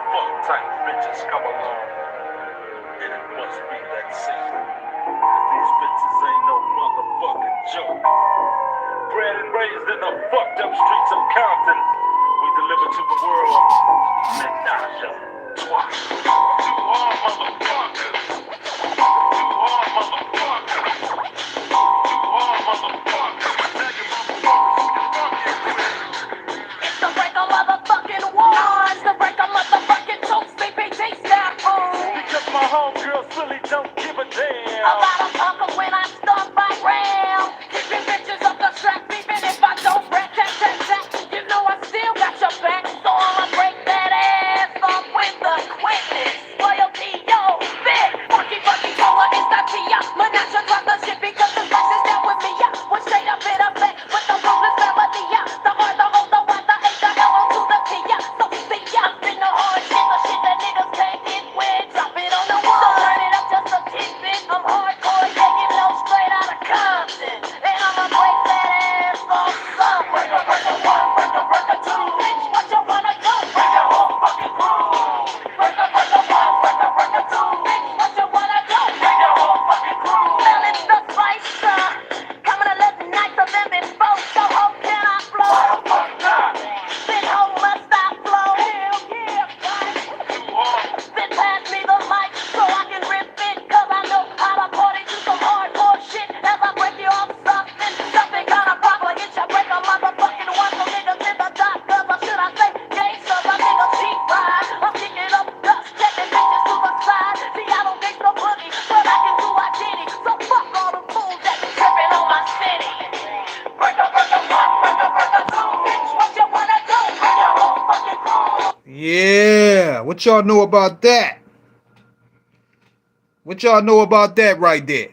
fuck type bitches come along, and it must be that simple. 'Cause these bitches ain't no motherfucking joke. Bred and raised in the fucked up streets of Compton, we deliver to the world menage a trois. To all motherfuckers, to all motherfuckers, to all motherfuckers. Tell your motherfuckers who can fuck you with. It's the break of motherfucking ones, the break of motherfucking jokes, BPT style fool. Because my homegirls really don't give a damn About a punker when I start my round. Keeping bitches up the track, even if I don't rap, tap, tap, tap. You know I still got your back, so I'ma break that ass off with the quickness. Loyalty, yo, fit. Funky, funky, power is the Tia. Menage drop the shit because the flex is down with me, yeah. One straight up in a back with the ruthless melody, yeah. The R, the O, the Y, the A, the L, O to the T, yeah. So see, yeah, spin the hard shit, the shit that niggas can't get with. Drop it on the wall, so turn it up just a tidbit. I'm hardcore, yeah, you know, straight out of Compton. And I'ma break that ass off some. Break a one, break a two. Bitch, what you wanna do? Bring your whole fucking crew. Break a one, break a two. Bitch, what you wanna do? Bring your whole fucking crew. Well, it's the Spicer. Coming a little nicer than before, so how can I flow? Why the fuck not? Then how must I flow? Hell yeah, right. To all Then pass me the mic so I can rip it, 'cause I know how to party to some hardcore shit. As I break you off something kinda proper. Get your break a motherfucking one, so niggas in the dark, 'cause or should I say gangsters, a nigga cheap ride. I'm kicking up dust, taking bitches to the side. See, I don't think no boogie, but I can do I did it. So fuck all the fools that be tripping on my city. Break a one, break a two. Bitch, what you wanna do? Bring your whole fucking crew. Yeah, what y'all know about that? What y'all know about that right there?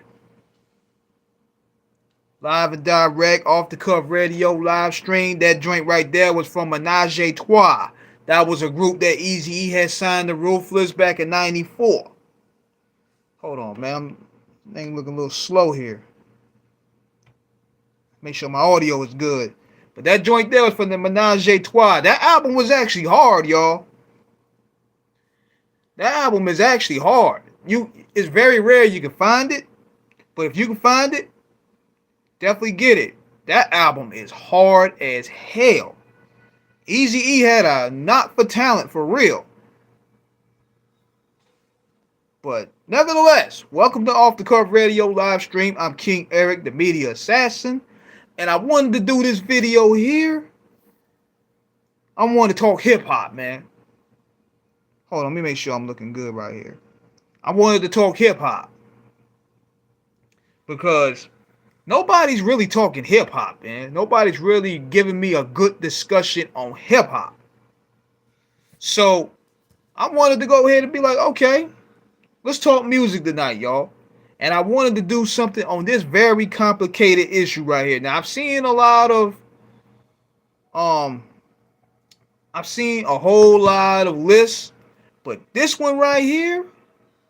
Live and direct, off the cuff radio, live stream. That joint right there was from Menage a Trois. That was a group that Eazy-E had signed to Ruthless back in '94. Hold on, man. I'm looking a little slow here. Make sure my audio is good. But that joint there was from the Menage a Trois. That album was actually hard, y'all. That album is actually hard. It's very rare you can find it, but if you can find it, definitely get it. That album is hard as hell. Eazy-E had a knock for talent for real. But nevertheless, welcome to Off the Cuff Radio live stream. I'm King Eric, the media assassin, and I wanted to do this video here. I want to talk hip hop, man. Hold on, let me make sure I'm looking good right here. I wanted to talk hip hop because nobody's really talking hip hop, man. Nobody's really giving me a good discussion on hip hop. So I wanted to go ahead and be like, okay, let's talk music tonight, y'all. And I wanted to do something on this very complicated issue right here. Now I've seen a whole lot of lists, but this one right here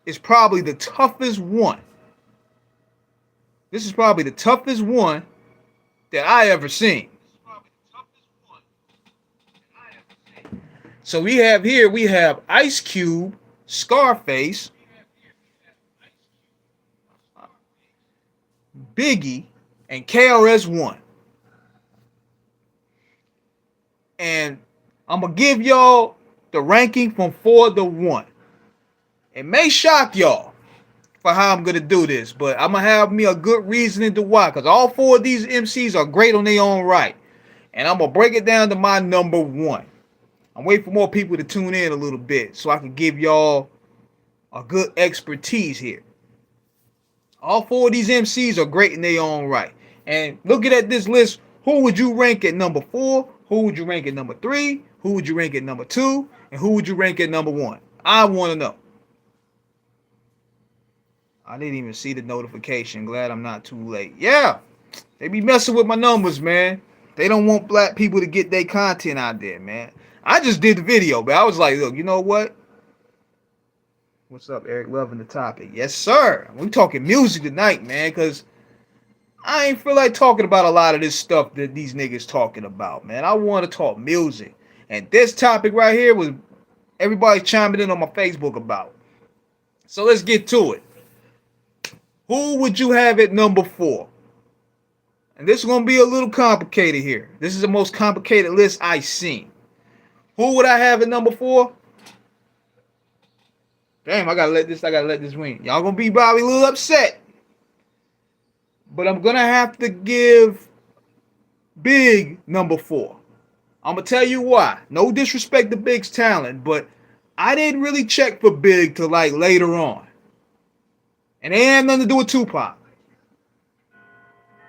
is probably the toughest one. This is probably the toughest one that I ever seen. So we have Ice Cube, Scarface, Biggie, and KRS One. And I'm gonna give y'all the ranking from 4 to 1. It may shock y'all for how I'm gonna do this, but I'm gonna have me a good reasoning to why, because all 4 of these MCs are great on their own right. And I'm gonna break it down to my number 1. I'm waiting for more people to tune in a little bit so I can give y'all a good expertise here. All 4 of these MCs are great in their own right. And looking at this list, who would you rank at number 4? Who would you rank at number 3? Who would you rank at number 2? And who would you rank at number 1? I want to know. I didn't even see the notification. Glad I'm not too late. Yeah, they be messing with my numbers, man. They don't want black people to get their content out there, man. I just did the video, but I was like, look, you know what? What's up, Eric? Loving the topic. Yes, sir. We talking music tonight, man, because I ain't feel like talking about a lot of this stuff that these niggas talking about, man. I want to talk music. And this topic right here was everybody chiming in on my Facebook about. So let's get to it. Who would you have at number 4? And this is going to be a little complicated here. This is the most complicated list I've seen. Who would I have at number 4? Damn, I gotta let this win. Y'all gonna be probably a little upset. But I'm gonna have to give Big number 4. I'm gonna tell you why. No disrespect to Big's talent, but I didn't really check for Big till like later on. And it had nothing to do with Tupac.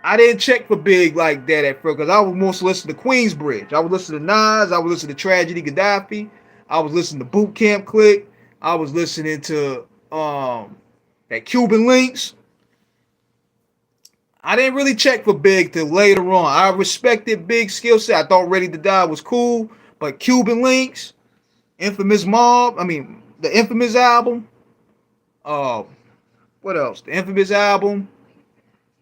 I didn't check for Big like that at first because I was mostly listening to Queensbridge. I was listening to Nas. I was listening to Tragedy Gaddafi. I was listening to Boot Camp Click. I was listening to that Cuban Links. I didn't really check for Big till later on. I respected Big's skill set. I thought Ready to Die was cool, but Cuban Links, Infamous Mob, the Infamous album. What else? The Infamous album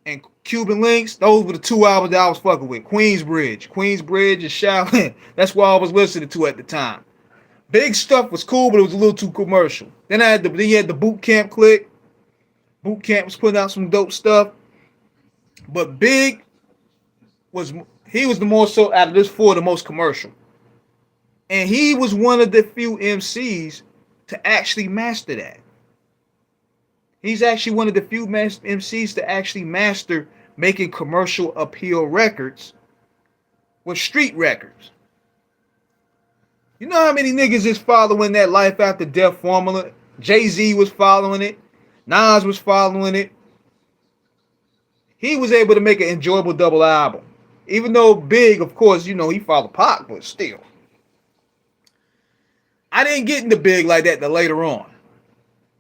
and Cuban Links. Those were the 2 albums that I was fucking with. Queensbridge and Shaolin. That's what I was listening to at the time. Big stuff was cool, but it was a little too commercial. Then you had the Boot Camp Click. Boot Camp was putting out some dope stuff. But Big was the more so out of this 4, the most commercial. And he was one of the few MCs to actually master that. He's actually one of the few MCs to actually master making commercial appeal records with street records. You know how many niggas is following that Life After Death formula? Jay-Z was following it. Nas was following it. He was able to make an enjoyable double album. Even though Big, of course, he followed Pac, but still. I didn't get into Big like that till later on.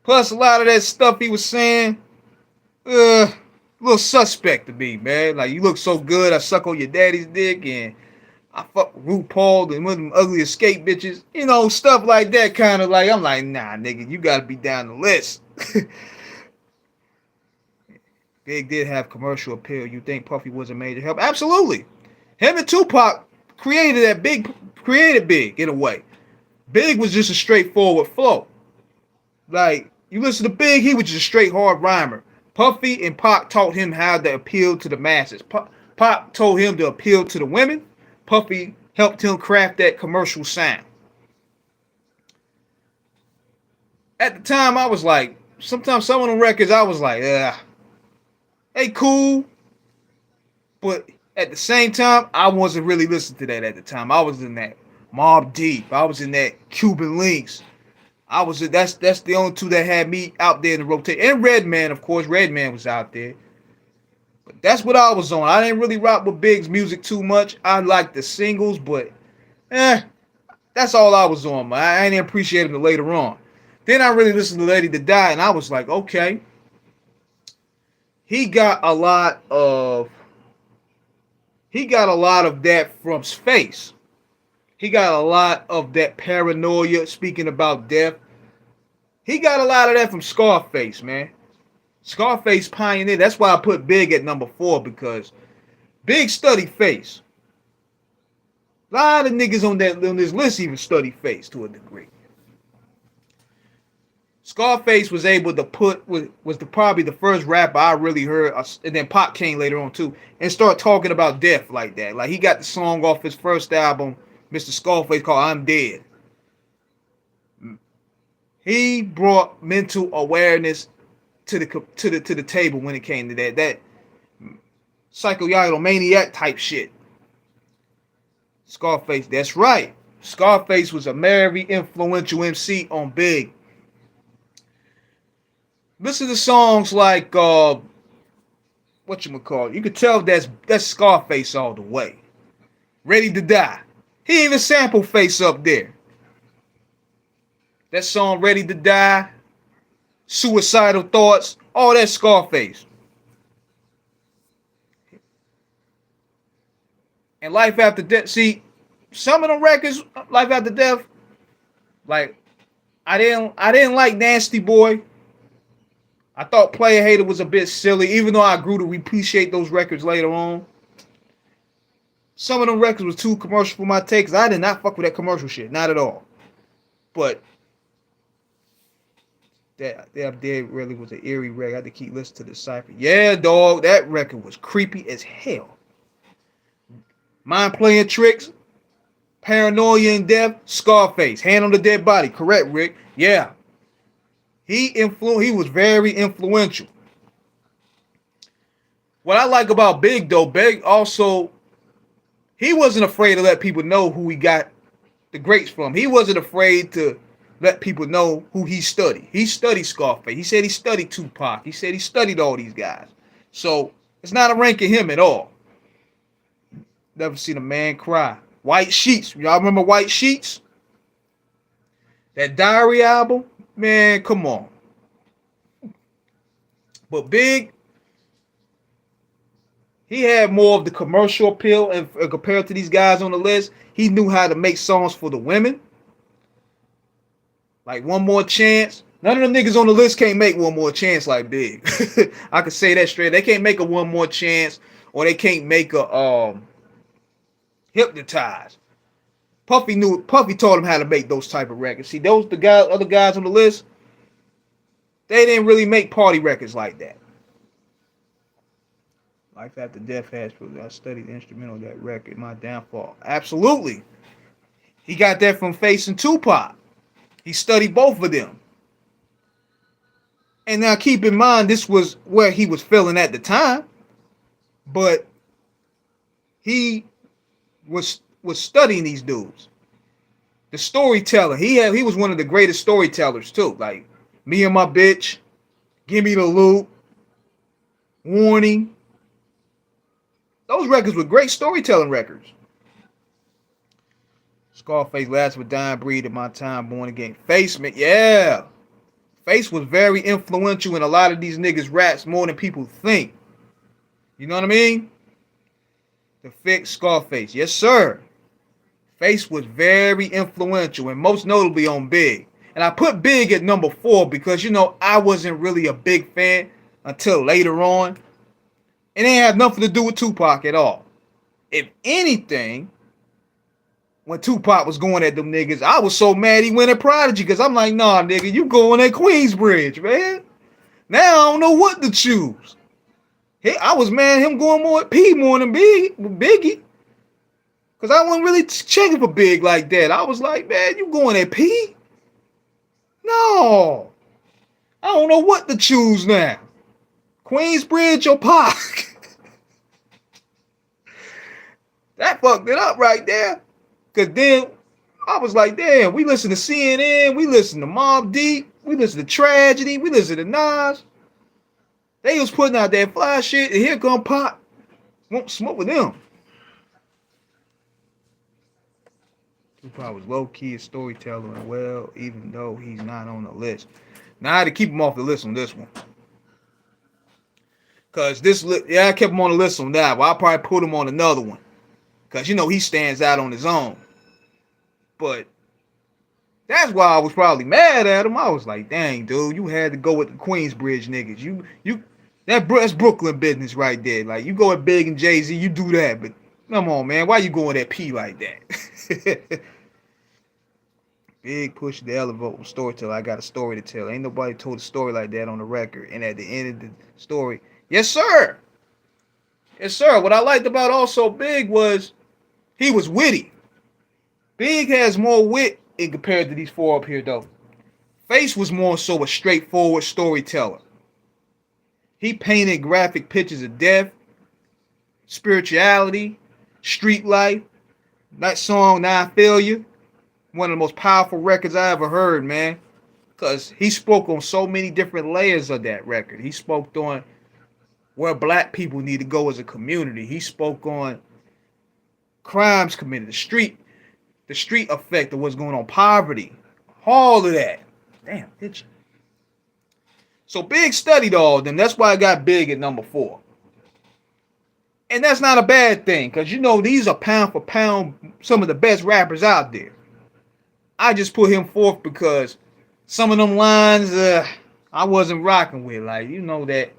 Plus, a lot of that stuff he was saying, a little suspect to me, man. Like, you look so good, I suck on your daddy's dick, and I fuck with RuPaul and one of them ugly escape bitches. Stuff like that kind of like, I'm like, nah, nigga, you got to be down the list. Big did have commercial appeal. You think Puffy was a major help? Absolutely. Him and Tupac created Big in a way. Big was just a straightforward flow. Like, you listen to Big, he was just a straight hard rhymer. Puffy and Pac taught him how to appeal to the masses. Pac told him to appeal to the women. Puffy helped him craft that commercial sound. At the time, I was like, sometimes some of the records, I was like, they cool. But at the same time, I wasn't really listening to that at the time. I was in that Mobb Deep. I was in that Cuban Links. That's the only 2 that had me out there in the rotation. And Redman, of course. Redman was out there. But that's what I was on. I didn't really rock with Big's music too much. I liked the singles, but that's all I was on, man. I didn't appreciate him later on. Then I really listened to Ready to Die, and I was like, okay. He got a lot of that from Space. He got a lot of that paranoia, speaking about death. He got a lot of that from Scarface, man. Scarface pioneered. That's why I put Big at number 4, because Big studied Face. A lot of niggas on this list even study Face to a degree. Scarface was able to probably the first rapper I really heard, and then Pac came later on too, and start talking about death like that. Like, he got the song off his first album, Mr. Scarface, called "I'm Dead." He brought mental awareness to the table when it came to that psychoyomaniac type shit. Scarface, that's right. Scarface was a very influential MC on Big. Listen to songs like whatchamacallit. You could tell that's Scarface all the way. Ready to Die. He even sampled Face up there. That song Ready to Die, Suicidal Thoughts, all that Scarface. And Life After Death. See, some of the records, Life After Death, like, I didn't like Nasty Boy. I thought Player Hater was a bit silly, even though I grew to appreciate those records later on. Some of them records was too commercial for my taste. I did not fuck with that commercial shit, not at all. But that there really was an eerie record. I had to keep listening to the cipher. Yeah, dog, that record was creepy as hell. Mind playing tricks, paranoia and death, Scarface, hand on the dead body. Correct, Rick? Yeah. He was very influential. What I like about Big though, Big also, he wasn't afraid to let people know who he got the greats from. He wasn't afraid to let people know who he studied. He studied Scarface. He said he studied Tupac. He said he studied all these guys. So it's not a rank of him at all. Never seen a man cry. White Sheets. Y'all remember White Sheets? That Diary album? Man, come on. But Big, he had more of the commercial appeal, and compared to these guys on the list, he knew how to make songs for the women. Like One More Chance. None of them niggas on the list can't make One More Chance like Big. I can say that straight. They can't make a One More Chance, or they can't make a Hypnotize. Puffy taught him how to make those type of records. See, other guys on the list, they didn't really make party records like that. Life After Death has proved I studied the instrumental of that record. My downfall. Absolutely. He got that from Face and Tupac. He studied both of them. And now keep in mind, this was where he was feeling at the time. But he was studying these dudes. The storyteller. He was one of the greatest storytellers too. Like Me and My Bitch, Give Me the Loot, Warning. Those records were great storytelling records. Scarface, Last with Dying Breed, At My Time, Born Again. Face, man, yeah. Face was very influential in a lot of these niggas' raps more than people think. You know what I mean? The Fix, Scarface, yes sir. Face was very influential, and most notably on Big. And I put Big at number 4 because, you know, I wasn't really a big fan until later on. It ain't had nothing to do with Tupac at all. If anything, when Tupac was going at them niggas, I was so mad he went at Prodigy because I'm like, nah, nigga, you going at Queensbridge, man. Now I don't know what to choose. Hey, I was mad at him going more at P more than Biggie. Because I wasn't really checking for Big like that. I was like, man, you going at P? No. I don't know what to choose now. Queensbridge or Pac? That fucked it up right there. Because then I was like, damn, we listen to CNN, we listen to Mobb Deep, we listen to Tragedy, we listen to Nas. They was putting out that fly shit, and here come Pac. Won't smoke with them. Tupac was low-key a storyteller, and well, even though he's not on the list. Now I had to keep him off the list on this one. Because I kept him on the list on that, but I'll probably put him on another one. Because, you know, he stands out on his own. But that's why I was probably mad at him. I was like, dang, dude, you had to go with the Queensbridge niggas. That's Brooklyn business right there. Like, you go at Big and Jay-Z, you do that. But come on, man, why you going at P like that? Big push the elevator storyteller. I got a story to tell. Ain't nobody told a story like that on the record. And at the end of the story, yes, sir. Yes, sir. What I liked about also Big was he was witty. Big has more wit in compared to these 4 up here, though. Face was more so a straightforward storyteller. He painted graphic pictures of death, spirituality, street life. That song, Now I Feel You, one of the most powerful records I ever heard, man. Because he spoke on so many different layers of that record. He spoke on where black people need to go as a community. He spoke on crimes committed, the street effect of what's going on, poverty, all of that. Damn, did you? So Big studied all of them. That's why I got Big at number 4. And that's not a bad thing, because, you know, these are pound for pound some of the best rappers out there. I just put him forth because some of them lines I wasn't rocking with. Like, you know that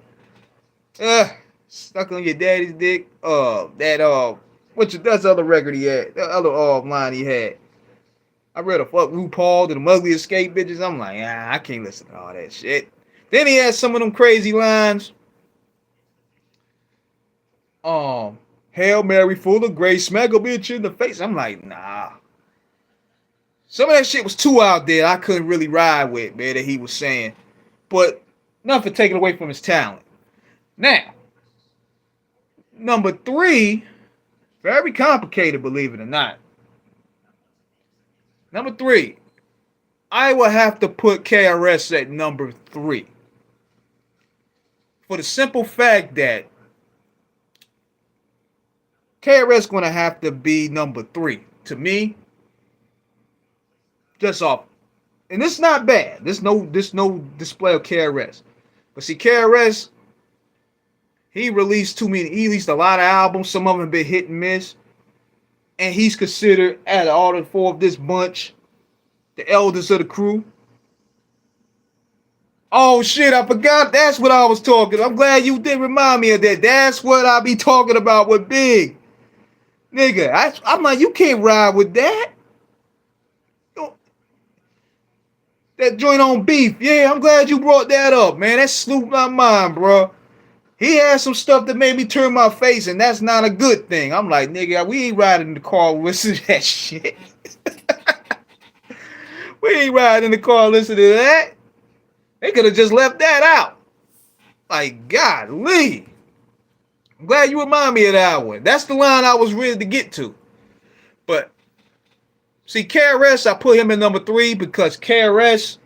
stuck on your daddy's dick. That's the other record he had. The other line he had. I read a fuck RuPaul to the ugly escape bitches. I'm like, I can't listen to all that shit. Then he had some of them crazy lines. Hail Mary full of grace, smack a bitch in the face. I'm like, nah. Some of that shit was too out there. I couldn't really ride with, man, that he was saying. But nothing taken away from his talent. Now, number 3, very complicated, believe it or not. Number 3, I will have to put KRS at number 3. For the simple fact that KRS going to have to be number 3. To me, just off. And it's not bad. There's no display of KRS. But see, KRS, he released he released a lot of albums. Some of them have been hit and miss. And he's considered, out of all the 4 of this bunch, the eldest of the crew. Oh shit, I forgot. That's what I was talking. I'm glad you did remind me of that. That's what I be talking about with Big. Nigga, I'm like, you can't ride with that. That joint on Beef. Yeah, I'm glad you brought that up, man. That snooped my mind, bro. He had some stuff that made me turn my face, and that's not a good thing. I'm like, nigga, we ain't riding in the car listening to that shit. We ain't riding in the car listening to that. They could have just left that out. Like, golly. I'm glad you remind me of that one. That's the line I was ready to get to. But, see, KRS, I put him in number 3 because KRS,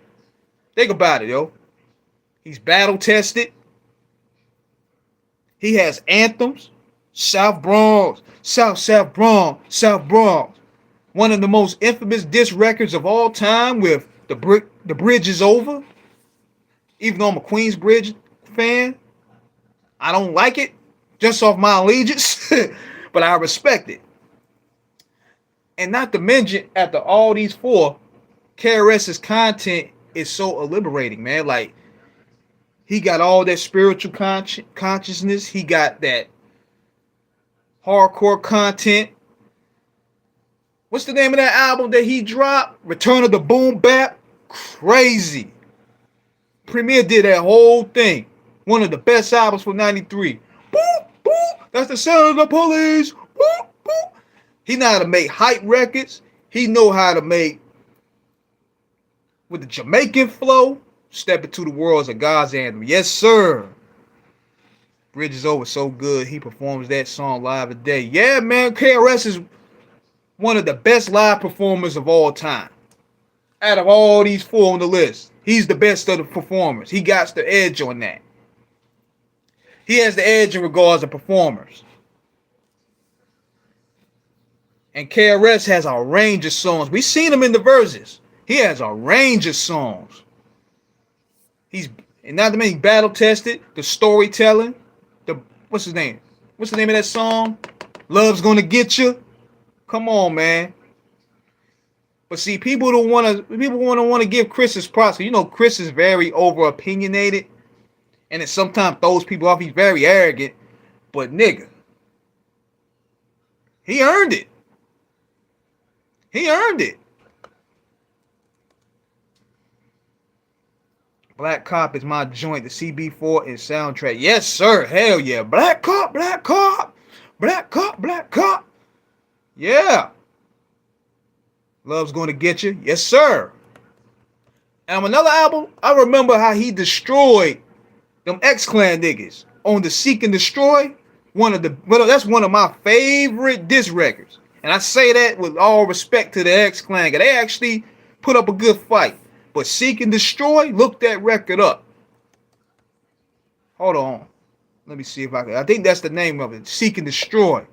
think about it, yo. He's battle tested. He has anthems. South Bronx, South Bronx, South Bronx. One of the most infamous diss records of all time with The Bridge Is Over. Even though I'm a Queensbridge fan, I don't like it. Just off my allegiance. But I respect it. And not to mention, after all these 4, KRS's content is so liberating, man. Like, he got all that spiritual consciousness. He got that hardcore content. What's the name of that album that he dropped? Return of the Boom Bap. Crazy. Premier did that whole thing. One of the best albums from 93. Boop, boop. That's the sound of the police. Boop, boop. He know how to make hype records. He know how to make, with the Jamaican flow, Step Into the World as a God's Anthem. Yes, sir. Bridge Is Over so good. He performs that song live today. Yeah, man. KRS is one of the best live performers of all time. Out of all these 4 on the list, he's the best of the performers. He got the edge on that. He has the edge in regards to performers. And KRS has a range of songs. We seen him in the verses. He has a range of songs. And not to mention battle tested, the storytelling, what's his name? What's the name of that song? Love's Gonna Get You. Come on, man. But see, people don't want to give Chris his props. You know, Chris is very over opinionated, and it sometimes throws people off. He's very arrogant, but nigga, he earned it. He earned it. Black Cop is my joint. The CB4 is soundtrack. Yes, sir. Hell yeah. Black Cop, Black Cop. Black Cop, Black Cop. Yeah. Love's Gonna Get You. Yes, sir. And another album, I remember how he destroyed them X-Clan niggas on the Seek and Destroy. That's one of my favorite diss records. And I say that with all respect to the X-Clan. They actually put up a good fight. But Seek and Destroy, look that record up. Hold on. Let me see if I think that's the name of it. Seek and Destroy.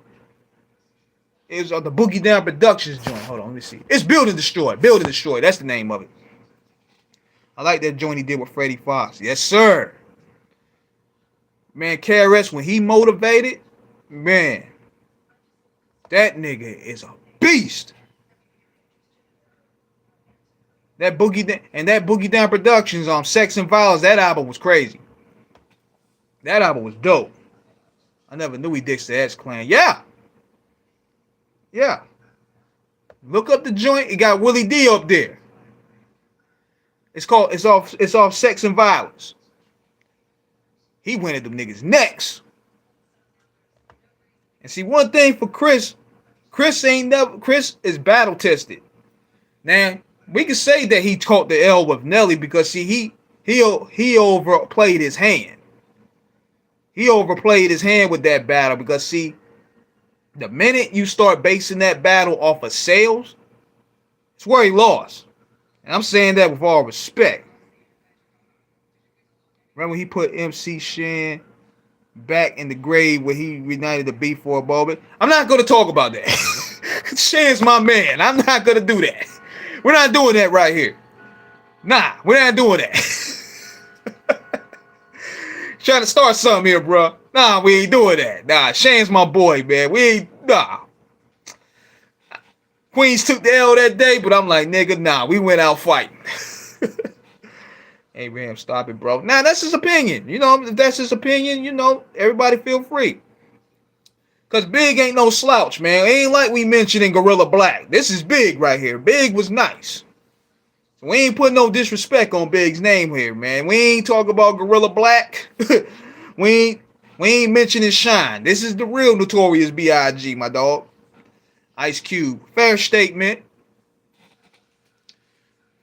It was the Boogie Down Productions joint. Hold on, let me see. It's Build and Destroy. Build and Destroy. That's the name of it. I like that joint he did with Freddie Fox. Yes, sir. Man, KRS, when he motivated, man, that nigga is a beast. That Boogie Down Productions on Sex and Violence, that album was crazy. That album was dope. I never knew he dissed the X-Clan. Yeah. Yeah. Look up the joint. It got Willie D up there. It's off Sex and Violence. He went at them niggas necks. And see, one thing for Chris is battle tested. Now, we can say that he caught the L with Nelly because see, he overplayed his hand. He overplayed his hand with that battle because see, the minute you start basing that battle off of sales, it's where he lost. And I'm saying that with all respect. Remember he put MC Shan back in the grave where he reunited the beef for a moment? I'm not going to talk about that. Shan's my man. I'm not going to do that. We're not doing that right here. Nah, we're not doing that. Trying to start something here, bro. Nah, we ain't doing that. Nah, Shan's my boy, man. We ain't, nah. Queens took the L that day, but I'm like, nigga, nah, we went out fighting. Hey, Ram, stop it, bro. Now, that's his opinion. You know, if that's his opinion, you know, everybody feel free. Because Big ain't no slouch, man. It ain't like we mentioned in Gorilla Black. This is Big right here. Big was nice. So we ain't putting no disrespect on Big's name here, man. We ain't talking about Gorilla Black. we ain't mentioning Shine. This is the real Notorious B.I.G., my dog. Ice Cube. Fair statement.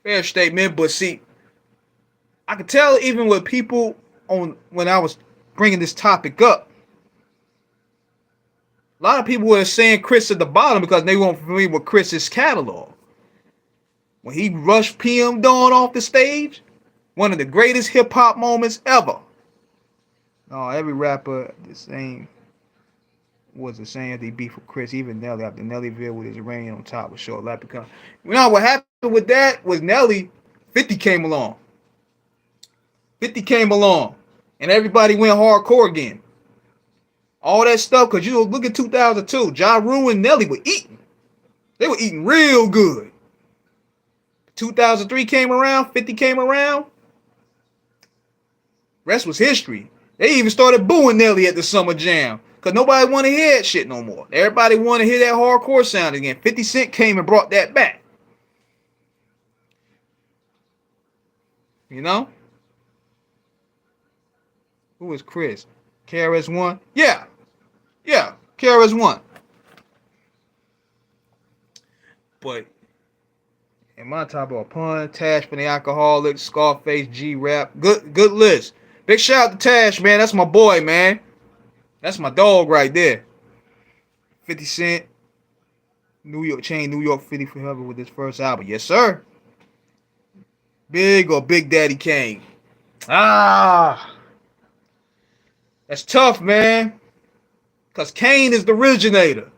Fair statement, but see, I could tell even with people when I was bringing this topic up, a lot of people were saying Chris at the bottom because they weren't familiar with Chris's catalog. When he rushed PM Dawn off the stage, one of the greatest hip hop moments ever. No, every rapper was the same as they beef with Chris, even Nelly after Nellyville with his rain on top was short lap become. You know what happened with that was Nelly, 50 came along. 50 came along, and everybody went hardcore again. All that stuff, because you look at 2002, Ja Rule and Nelly were eating. They were eating real good. 2003 came around, 50 came around. Rest was history. They even started booing Nelly at the Summer Jam, because nobody wanted to hear that shit no more. Everybody wanted to hear that hardcore sound again. 50 Cent came and brought that back. You know? Who is Chris? KRS One? Yeah, KRS One. But in my top of a pun, Tash for the Alcoholics, Scarface, G-Rap. Good list. Big shout out to Tash, man. That's my boy, man. That's my dog right there. 50 Cent. New York 50 forever with his first album. Yes, sir. Big or Big Daddy Kane? That's tough, man. Because Kane is the originator.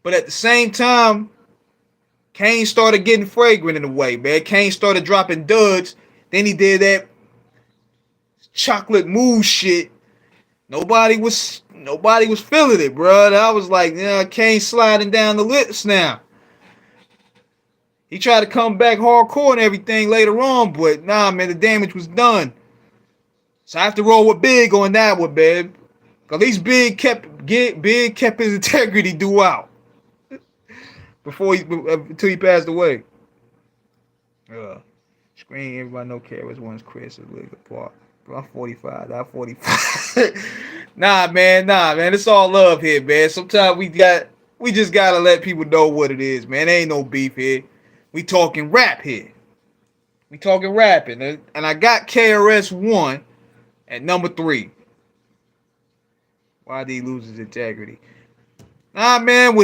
But at the same time, Kane started getting fragrant in a way, man. Kane started dropping duds. Then he did that chocolate mousse shit. Nobody was feeling it, bro. I was like, yeah, Kane sliding down the list now. He tried to come back hardcore and everything later on, but nah, man, the damage was done. So I have to roll with Big on that one, babe. At least Big kept his integrity throughout. Until he passed away. Screen, everybody know KRS One's Chris is really apart. Bro, I'm 45. I'm 45. Nah, man. It's all love here, man. Sometimes we just gotta let people know what it is, man. There ain't no beef here. We talking rap here. We talking rapping. And I got KRS One at number 3. Why did he lose his integrity? Nah, man,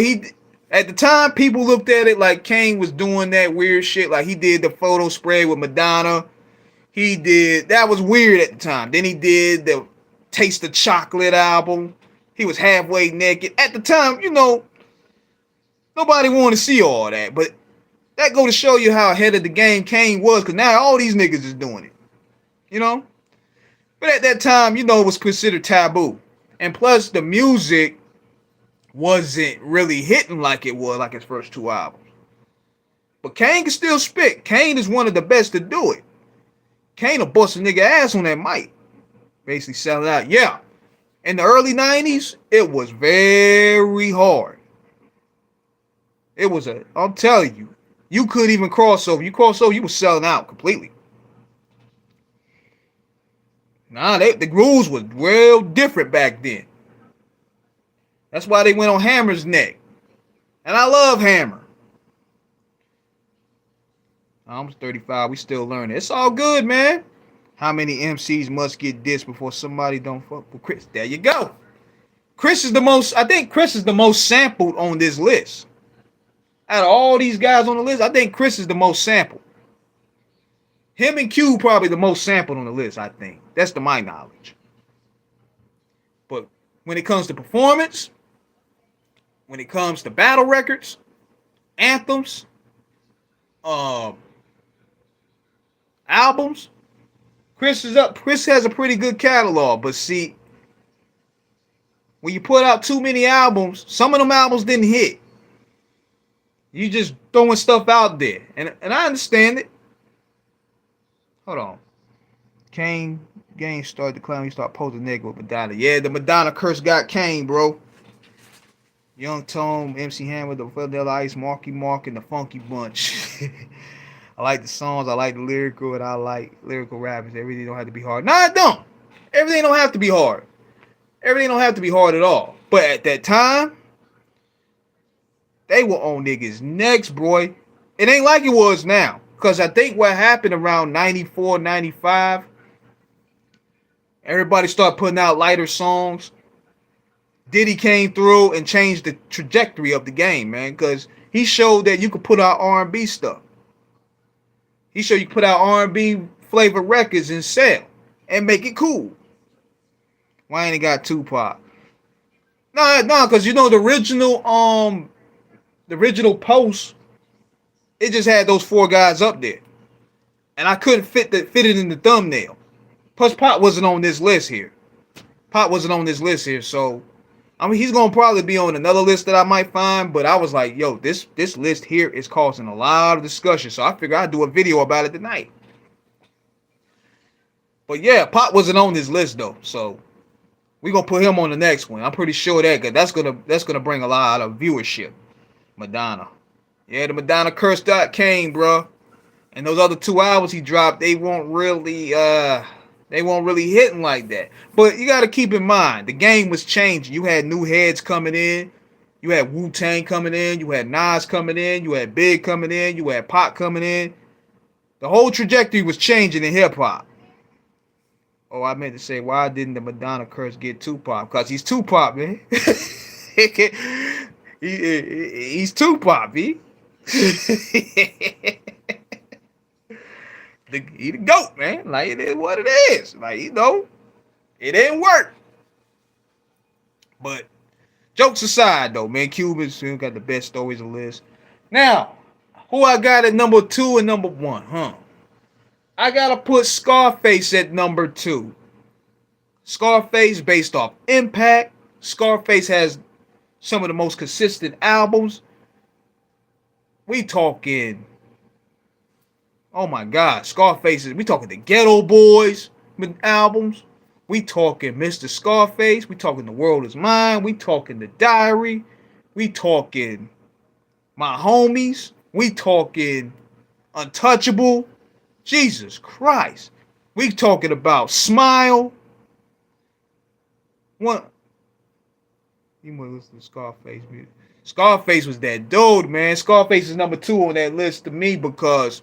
at the time, people looked at it like Kane was doing that weird shit. Like he did the photo spread with Madonna. That was weird at the time. Then he did the Taste of Chocolate album. He was halfway naked. At the time, you know, nobody wanted to see all that. But that go to show you how ahead of the game Kane was. Because now all these niggas is doing it. You know? But at that time, you know, it was considered taboo. And plus, the music wasn't really hitting like it was like his first 2 albums. But Kane can still spit. Kane is one of the best to do it. Kane will bust a nigga ass on that mic. Basically sell it out. Yeah. In the early 90s, it was very hard. It was I'm telling you, you couldn't even cross over. You cross over, you was selling out completely. Nah, the rules was real different back then. That's why they went on Hammer's neck. And I love Hammer. I'm 35. We still learning. It's all good, man. How many MCs must get dissed before somebody don't fuck with Chris? There you go. Chris is the most. I think Chris is the most sampled on this list. Out of all these guys on the list, I think Chris is the most sampled. Him and Q probably the most sampled on the list. I think that's to my knowledge. But when it comes to performance, when it comes to battle records, anthems, albums, Chris is up. Chris has a pretty good catalog, but see, when you put out too many albums, some of them albums didn't hit. You just throwing stuff out there, and I understand it. Hold on, Kane game started declining. You start posting nigga with Madonna. Yeah, the Madonna curse got Kane, bro. Young Tone, MC Hammer, the Philadelphia Ice, Marky Mark, and the Funky Bunch. I like the songs, I like the lyrical, and I like lyrical rappers. Everything don't have to be hard. No, it don't. Everything don't have to be hard. Everything don't have to be hard at all. But at that time, they were on niggas' necks, boy. It ain't like it was now. Because I think what happened around 94, 95, everybody started putting out lighter songs. Diddy came through and changed the trajectory of the game, man. Because he showed that you could put out R&B stuff. He showed you put out R&B flavored records and sell and make it cool. Why ain't it got Tupac? No, because you know the original post, it just had those four guys up there, and I couldn't fit it in the thumbnail. Plus, Pop wasn't on this list here. So I mean, he's gonna probably be on another list that I might find. But I was like, yo, this list here is causing a lot of discussion, so I figured I'd do a video about it tonight. But yeah, Pop wasn't on this list though, so we're gonna put him on the next one. I'm pretty sure that's gonna bring a lot of viewership. Madonna. Yeah, the Madonna curse got Kane, bro. And those other two albums he dropped, they weren't really hitting like that. But you gotta keep in mind, the game was changing. You had new heads coming in. You had Wu-Tang coming in. You had Nas coming in. You had Big coming in. You had Pac coming in. The whole trajectory was changing in hip-hop. Oh, I meant to say, why didn't the Madonna curse get Tupac? Because he's Tupac, man. He's Tupac, he. He the GOAT, man. Like, it is what it is. Like, you know, it didn't work. But jokes aside, though, man, Cubans got the best stories on the list. Now, who I got at number 2 and number 1, huh? I gotta put Scarface at number 2. Scarface based off impact. Scarface has some of the most consistent albums. We talking, oh my God, Scarface we talking the Ghetto Boys albums. We talking Mr. Scarface. We talking The World Is Mine. We talking The Diary. We talking My Homies. We talking Untouchable. Jesus Christ. We talking about Smile. What? You want to listen to Scarface music. Scarface was that dude, man. Scarface is number 2 on that list to me because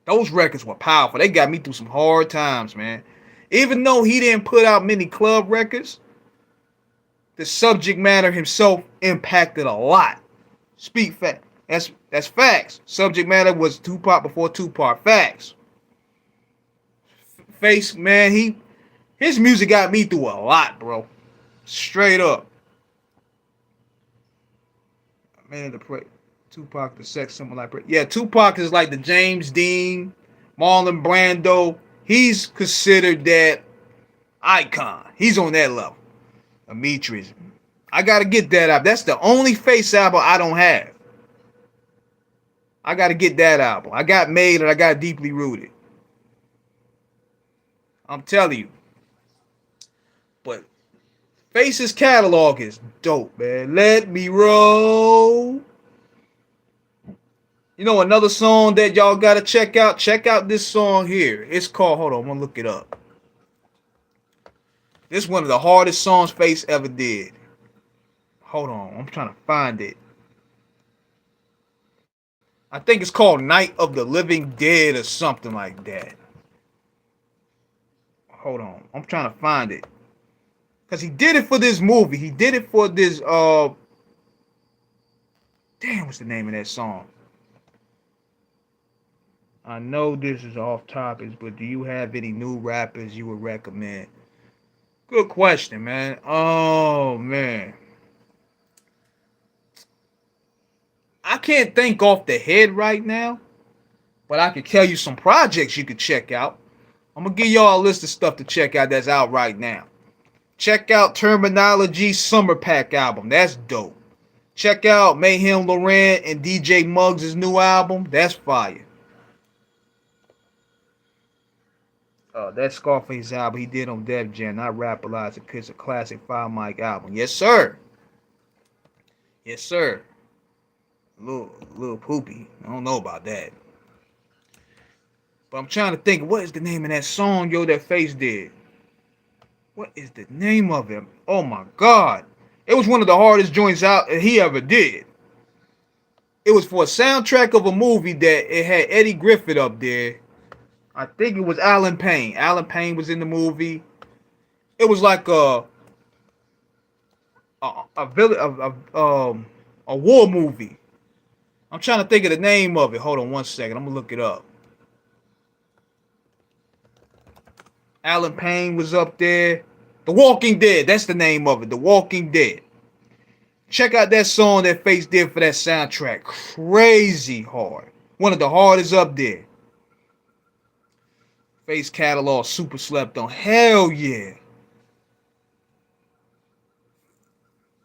those records were powerful. They got me through some hard times, man. Even though he didn't put out many club records, the subject matter himself impacted a lot. Speak fact. That's facts. Subject matter was Tupac before Tupac. Facts. Face, man, his music got me through a lot, bro. Straight up. Man, Tupac, the sex symbol like yeah, Tupac is like the James Dean, Marlon Brando. He's considered that icon. He's on that level. Demetrius. I gotta get that out. That's the only Face album I don't have. I gotta get that album. I got Made and I got Deeply Rooted. I'm telling you. But Face's catalog is dope, man. Let Me Roll. You know another song that y'all gotta check out? Check out this song here. It's called, hold on, I'm gonna look it up. This is one of the hardest songs Face ever did. Hold on, I'm trying to find it. I think it's called Night of the Living Dead or something like that. Hold on, I'm trying to find it. Cause he did it for this movie. He did it for this damn, what's the name of that song? I know this is off topics, but do you have any new rappers you would recommend? Good question, man. Oh man. I can't think off the head right now, but I can tell you some projects you could check out. I'm gonna give y'all a list of stuff to check out that's out right now. Check out Terminology Summer Pack album. That's dope. Check out Mayhem Laurent and DJ Muggs' new album. That's fire. That Scarface album he did on Def Jam, not Rapalize. It's a classic 5 mic album. Yes, sir. Yes, sir. Little poopy. I don't know about that. But I'm trying to think, what is the name of that song, yo, that Face did? What is the name of it? Oh my God. It was one of the hardest joints out he ever did. It was for a soundtrack of a movie that it had Eddie Griffith up there. I think it was Alan Payne. Alan Payne was in the movie. It was like a war movie. I'm trying to think of the name of it. Hold on one second. I'm gonna look it up. Alan Payne was up there. The Walking Dead. That's the name of it. The Walking Dead. Check out that song that Face did for that soundtrack. Crazy hard. One of the hardest up there. Face catalog super slept on. Hell yeah.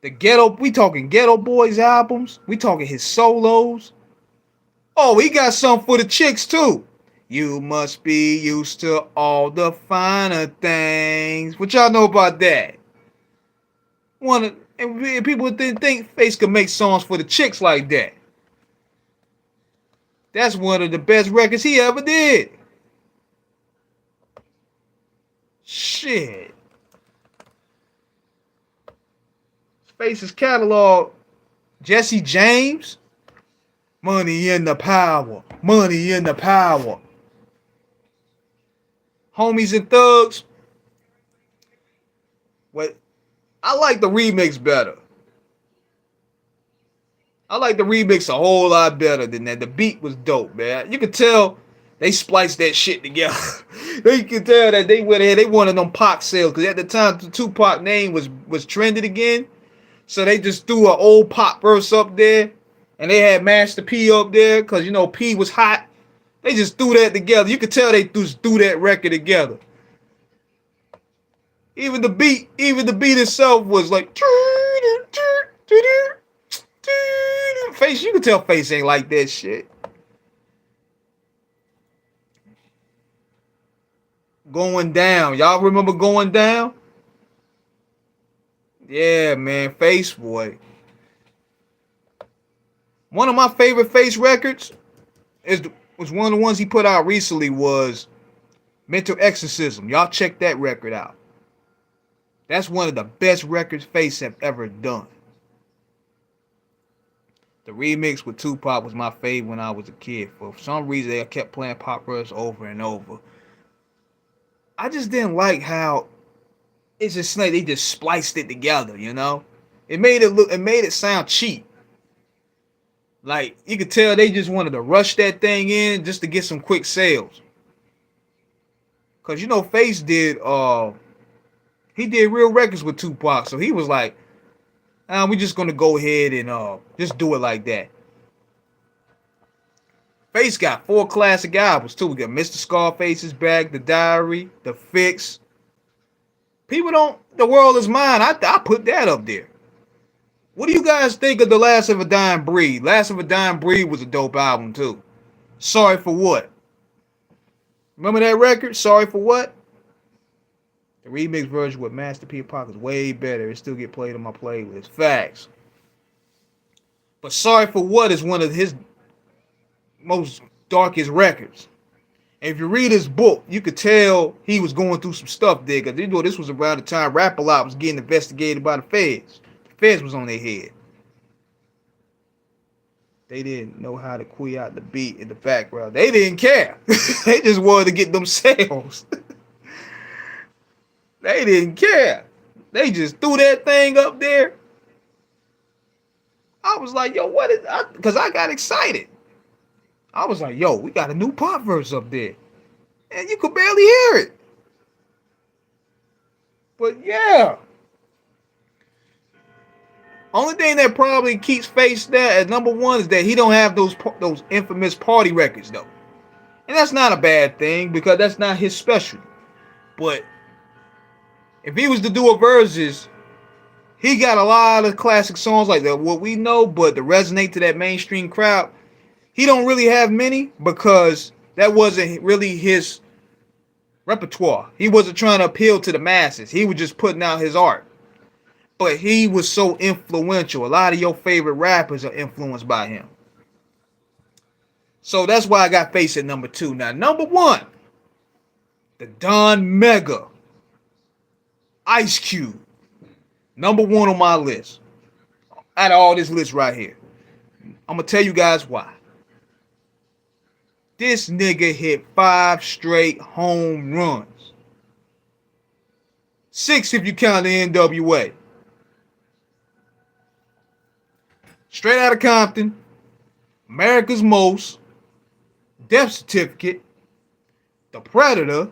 The Ghetto, we talking Ghetto Boys albums. We talking his solos. Oh, he got some for the chicks too. You must be used to all the finer things. What y'all know about that? And people didn't think Face could make songs for the chicks like that. That's one of the best records he ever did. Shit. Face's catalog. Jesse James. Money in the Power. Money in the Power. Homies and Thugs. What? I like the remix better. I like the remix a whole lot better than that. The beat was dope, man. You could tell they spliced that shit together. You could tell that they went ahead. They wanted them Pac sales because at the time the Tupac name was trended again. So they just threw an old Pac verse up there, and they had Master P up there because you know P was hot. They just threw that together. You could tell they just threw that record together. Even the beat itself was like Face. You could tell Face ain't like that shit. Going Down. Y'all remember Going Down? Yeah, man. Face, boy. One of my favorite Face records was one of the ones he put out recently was Mental Exorcism. Y'all check that record out. That's one of the best records Face have ever done. The remix with Tupac was my favorite when I was a kid. For some reason, they kept playing Pop Rush over and over. I just didn't like how it's just like they just spliced it together, you know? It made it sound cheap. Like, you could tell they just wanted to rush that thing in just to get some quick sales. Cause you know Face did he did real records with Tupac, so he was like, we just gonna go ahead and just do it like that. Face got 4 classic albums too. We got Mr. Scarface's Back, The Diary, The Fix. People don't, The World Is Mine. I put that up there. What do you guys think of The Last of a Dying Breed? Last of a Dying Breed was a dope album too. Sorry for What? Remember that record? Sorry for What? The remix version with Master P and Pac is way better. It still get played on my playlist. Facts. But Sorry for What is one of his most darkest records. And if you read his book, you could tell he was going through some stuff there, because you know this was around the time Rap-A-Lot was getting investigated by the feds. The feds was on their head. They didn't know how to quit out the beat in the background. They didn't care. They just wanted to get them sales. They didn't care. They just threw that thing up there. I was like, yo, what is... Because I got excited. I was like, yo, we got a new pop verse up there. And you could barely hear it. But yeah. Only thing that probably keeps Face there at number one is that he don't have those infamous party records, though. And that's not a bad thing, because that's not his specialty. But if he was to do a versus, he got a lot of classic songs like that, what we know, but to resonate to that mainstream crowd, he don't really have many, because that wasn't really his repertoire. He wasn't trying to appeal to the masses. He was just putting out his art. But he was so influential. A lot of your favorite rappers are influenced by him. So that's why I got Face at number 2. Now, number 1, the Don Mega, Ice Cube. Number 1 on my list. Out of all this list right here. I'm going to tell you guys why. This nigga hit 5 straight home runs. 6 if you count the NWA. Straight Outta Compton, America's Most, Death Certificate, The Predator,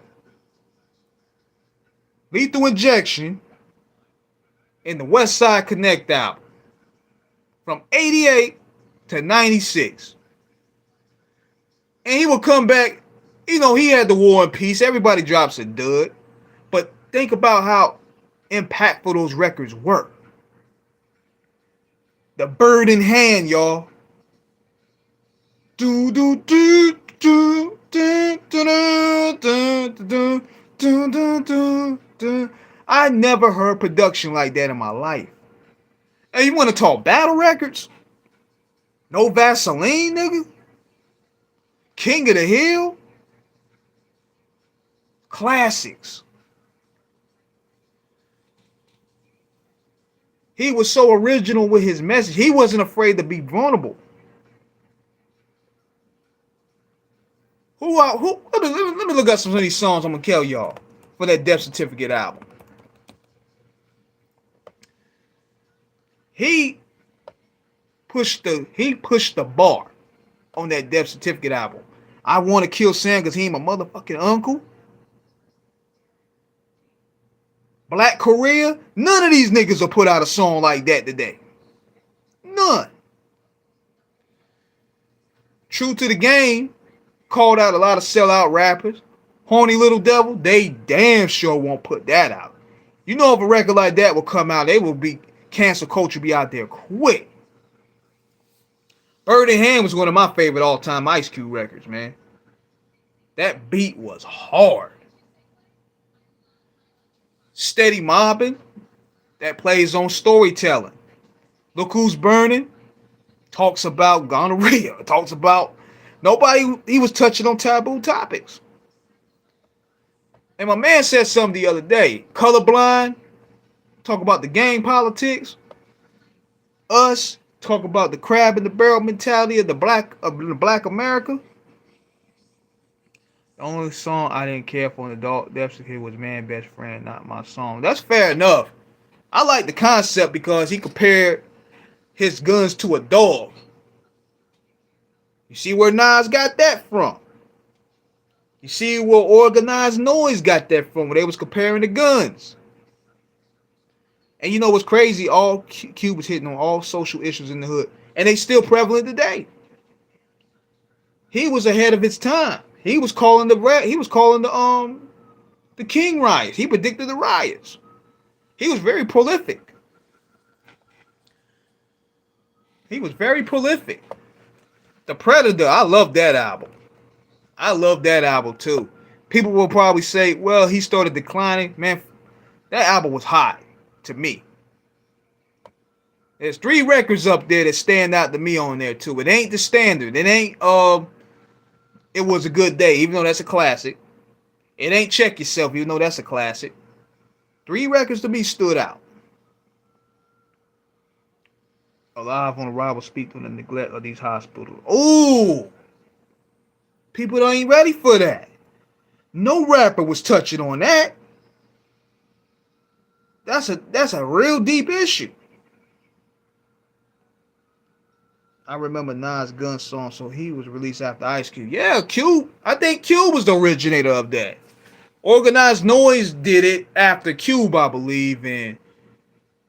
Lethal Injection, and the West Side Connect album. From 88 to 96. And he will come back, you know, he had the War and Peace. Everybody drops a dud. But think about how impactful those records were. The Bird in Hand, y'all. Do do do do do do do do do do do. I never heard production like that in my life. And you want to talk battle records? No Vaseline, nigga. King of the Hill. Classics. He was so original with his message. He wasn't afraid to be vulnerable. Let me look at some of these songs I'm going to tell y'all for that Death Certificate album. He pushed the bar on that Death Certificate album. I want to kill Sam because he ain't my motherfucking uncle. Black Korea, none of these niggas will put out a song like that today. None. True to the Game called out a lot of sellout rappers. Horny Little Devil, they damn sure won't put that out. You know, if a record like that will come out, they will be, cancel culture be out there quick. Bird in Hand was one of my favorite all-time Ice Cube records, man. That beat was hard. Steady Mobbing, that plays on storytelling. Look Who's Burning, talks about gonorrhea, talks about he was touching on taboo topics. And my man said something the other day, Colorblind, talk about the gang politics. Us, talk about the crab in the barrel mentality of the black America. The only song I didn't care for in Adult Death Certificate was Man Best Friend, Not My Song. That's fair enough. I like the concept because he compared his guns to a dog. You see where Nas got that from. You see where Organized Noise got that from, where they was comparing the guns. And you know what's crazy? All Cube was hitting on all social issues in the hood. And they still prevalent today. He was ahead of his time. He was calling the King riots. He predicted the riots. He was very prolific. The Predator, I love that album. I love that album too. People will probably say, well, he started declining. Man, that album was hot to me. There's 3 records up there that stand out to me on there too. It ain't the standard. It ain't It Was a Good Day, even though that's a classic. It Ain't Check Yourself, even though that's a classic. 3 records to me stood out. Alive on Arrival speak to the neglect of these hospitals. Ooh! People ain't ready for that. No rapper was touching on that. That's a real deep issue. I remember Nas' Gun song, so he was released after Ice Cube. Yeah, Cube. I think Cube was the originator of that. Organized Noise did it after Cube, I believe, and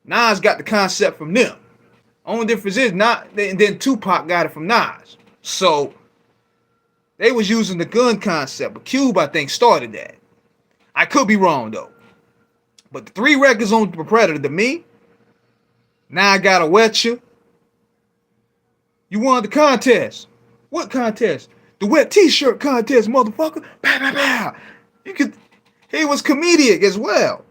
Nas got the concept from them. Only difference is then Tupac got it from Nas. So they was using the gun concept, but Cube, I think, started that. I could be wrong though. But the 3 records on Predator to me, Now I Gotta Wet You. You won the contest. What contest? The wet t-shirt contest, motherfucker. Pow, pow, pow. He was comedic as well.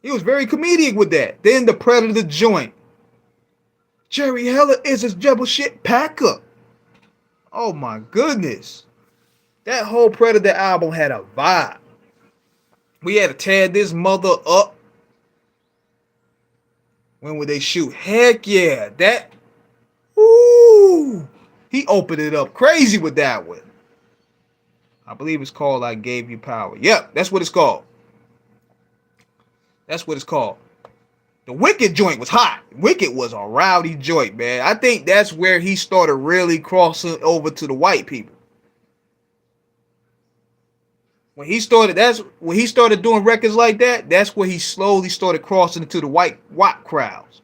He was very comedic with that. Then the Predator joint. Jerry Heller is a double shit packer. Oh my goodness. That whole Predator album had a vibe. We had to tear this mother up. When would they shoot? Heck yeah. That. Ooh. He opened it up crazy with that one. I believe it's called I Gave You Power. Yep, that's what it's called. That's what it's called. The Wicked joint was hot. Wicked was a rowdy joint, man. I think that's where he started really crossing over to the white people. When he started doing records like that, that's where he slowly started crossing into the white crowds.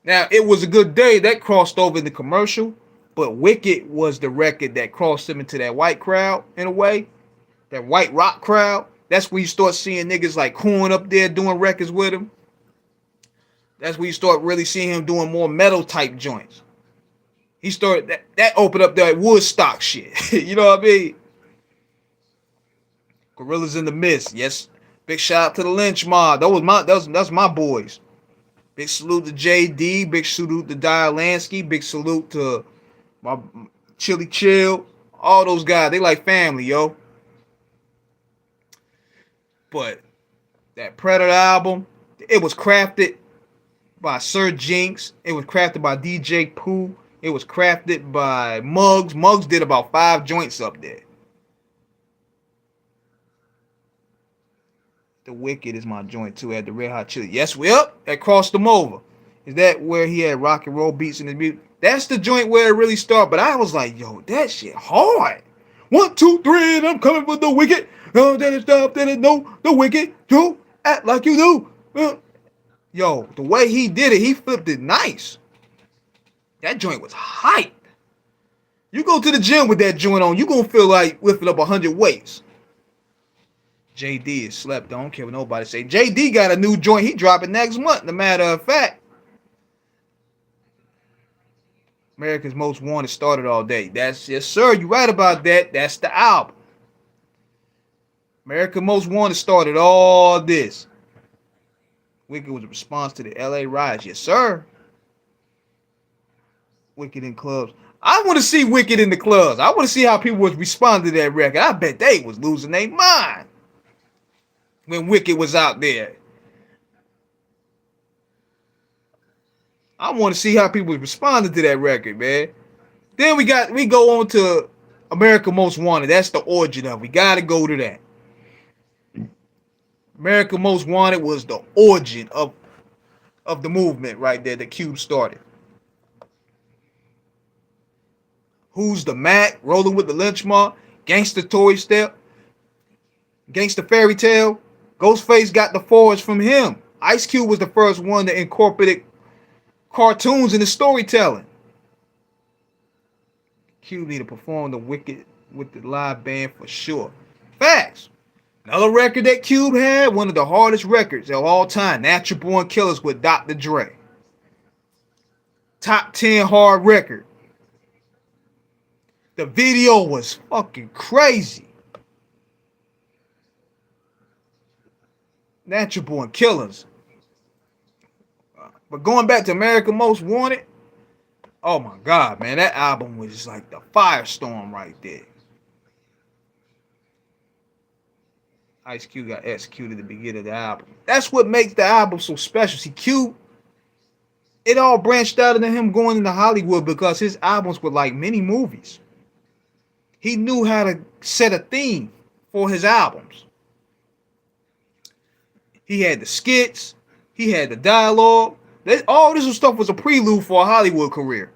Now, It Was a Good Day, that crossed over in the commercial, but Wicked was the record that crossed him into that white crowd in a way, that white rock crowd. That's where you start seeing niggas like Korn up there doing records with him. That's where you start really seeing him doing more metal type joints. He started that opened up that Woodstock shit. You know what I mean? Gorillas in the Mist. Yes. Big shout out to the Lynch Mob. That's my boys. Big salute to JD. Big salute to Dyer Lansky. Big salute to my Chili Chill. All those guys. They like family, yo. But that Predator album, it was crafted by Sir Jinx. It was crafted by DJ Pooh. It was crafted by Muggs. Muggs did about 5 joints up there. The Wicked is my joint too at the Red Hot Chili. Yes, that crossed them over. Is that where he had rock and roll beats in his music? That's the joint where it really started. But I was like, yo, that shit hard. 1, 2, 3, and I'm coming for the Wicked. No, that is stuff that is no, the Wicked. You act like you do. Yo, the way he did it, he flipped it nice. That joint was hype. You go to the gym with that joint on, you gonna feel like lifting up 100 weights. JD is slept. I don't care what nobody say. JD got a new joint. He dropping next month. As a matter of fact, America's Most Wanted started all day. That's yes, sir. You right about that. That's the album. America's Most Wanted started all this. Wicked was a response to the LA riots. Yes, sir. Wicked in clubs. I want to see Wicked in the clubs. I want to see how people would respond to that record. I bet they was losing their mind when Wicked was out there. I want to see how people responded to that record, man. Then we go on to America Most Wanted. That's the origin of it. We got to go to that. America Most Wanted was the origin of the movement right there that Cube started. Who's the Mac? Rolling with the Lynch Mob. Gangsta Toy Step. Gangsta Fairy Tale. Ghostface got the forge from him. Ice Cube was the first one that incorporated cartoons in the storytelling. Cube need to perform the Wicked with the live band for sure. Facts. Another record that Cube had, one of the hardest records of all time, Natural Born Killers with Dr. Dre. Top 10 hard record. The video was fucking crazy. Natural Born Killers. But going back to America Most Wanted, Oh my God, man, that album was just like the firestorm right there. Ice Cube got executed at the beginning of the album. That's what makes the album so special. See, Cube, it all branched out into him going into Hollywood because his albums were like mini movies. He knew how to set a theme for his albums. He had the skits, he had the dialogue. All this stuff was a prelude for a Hollywood career.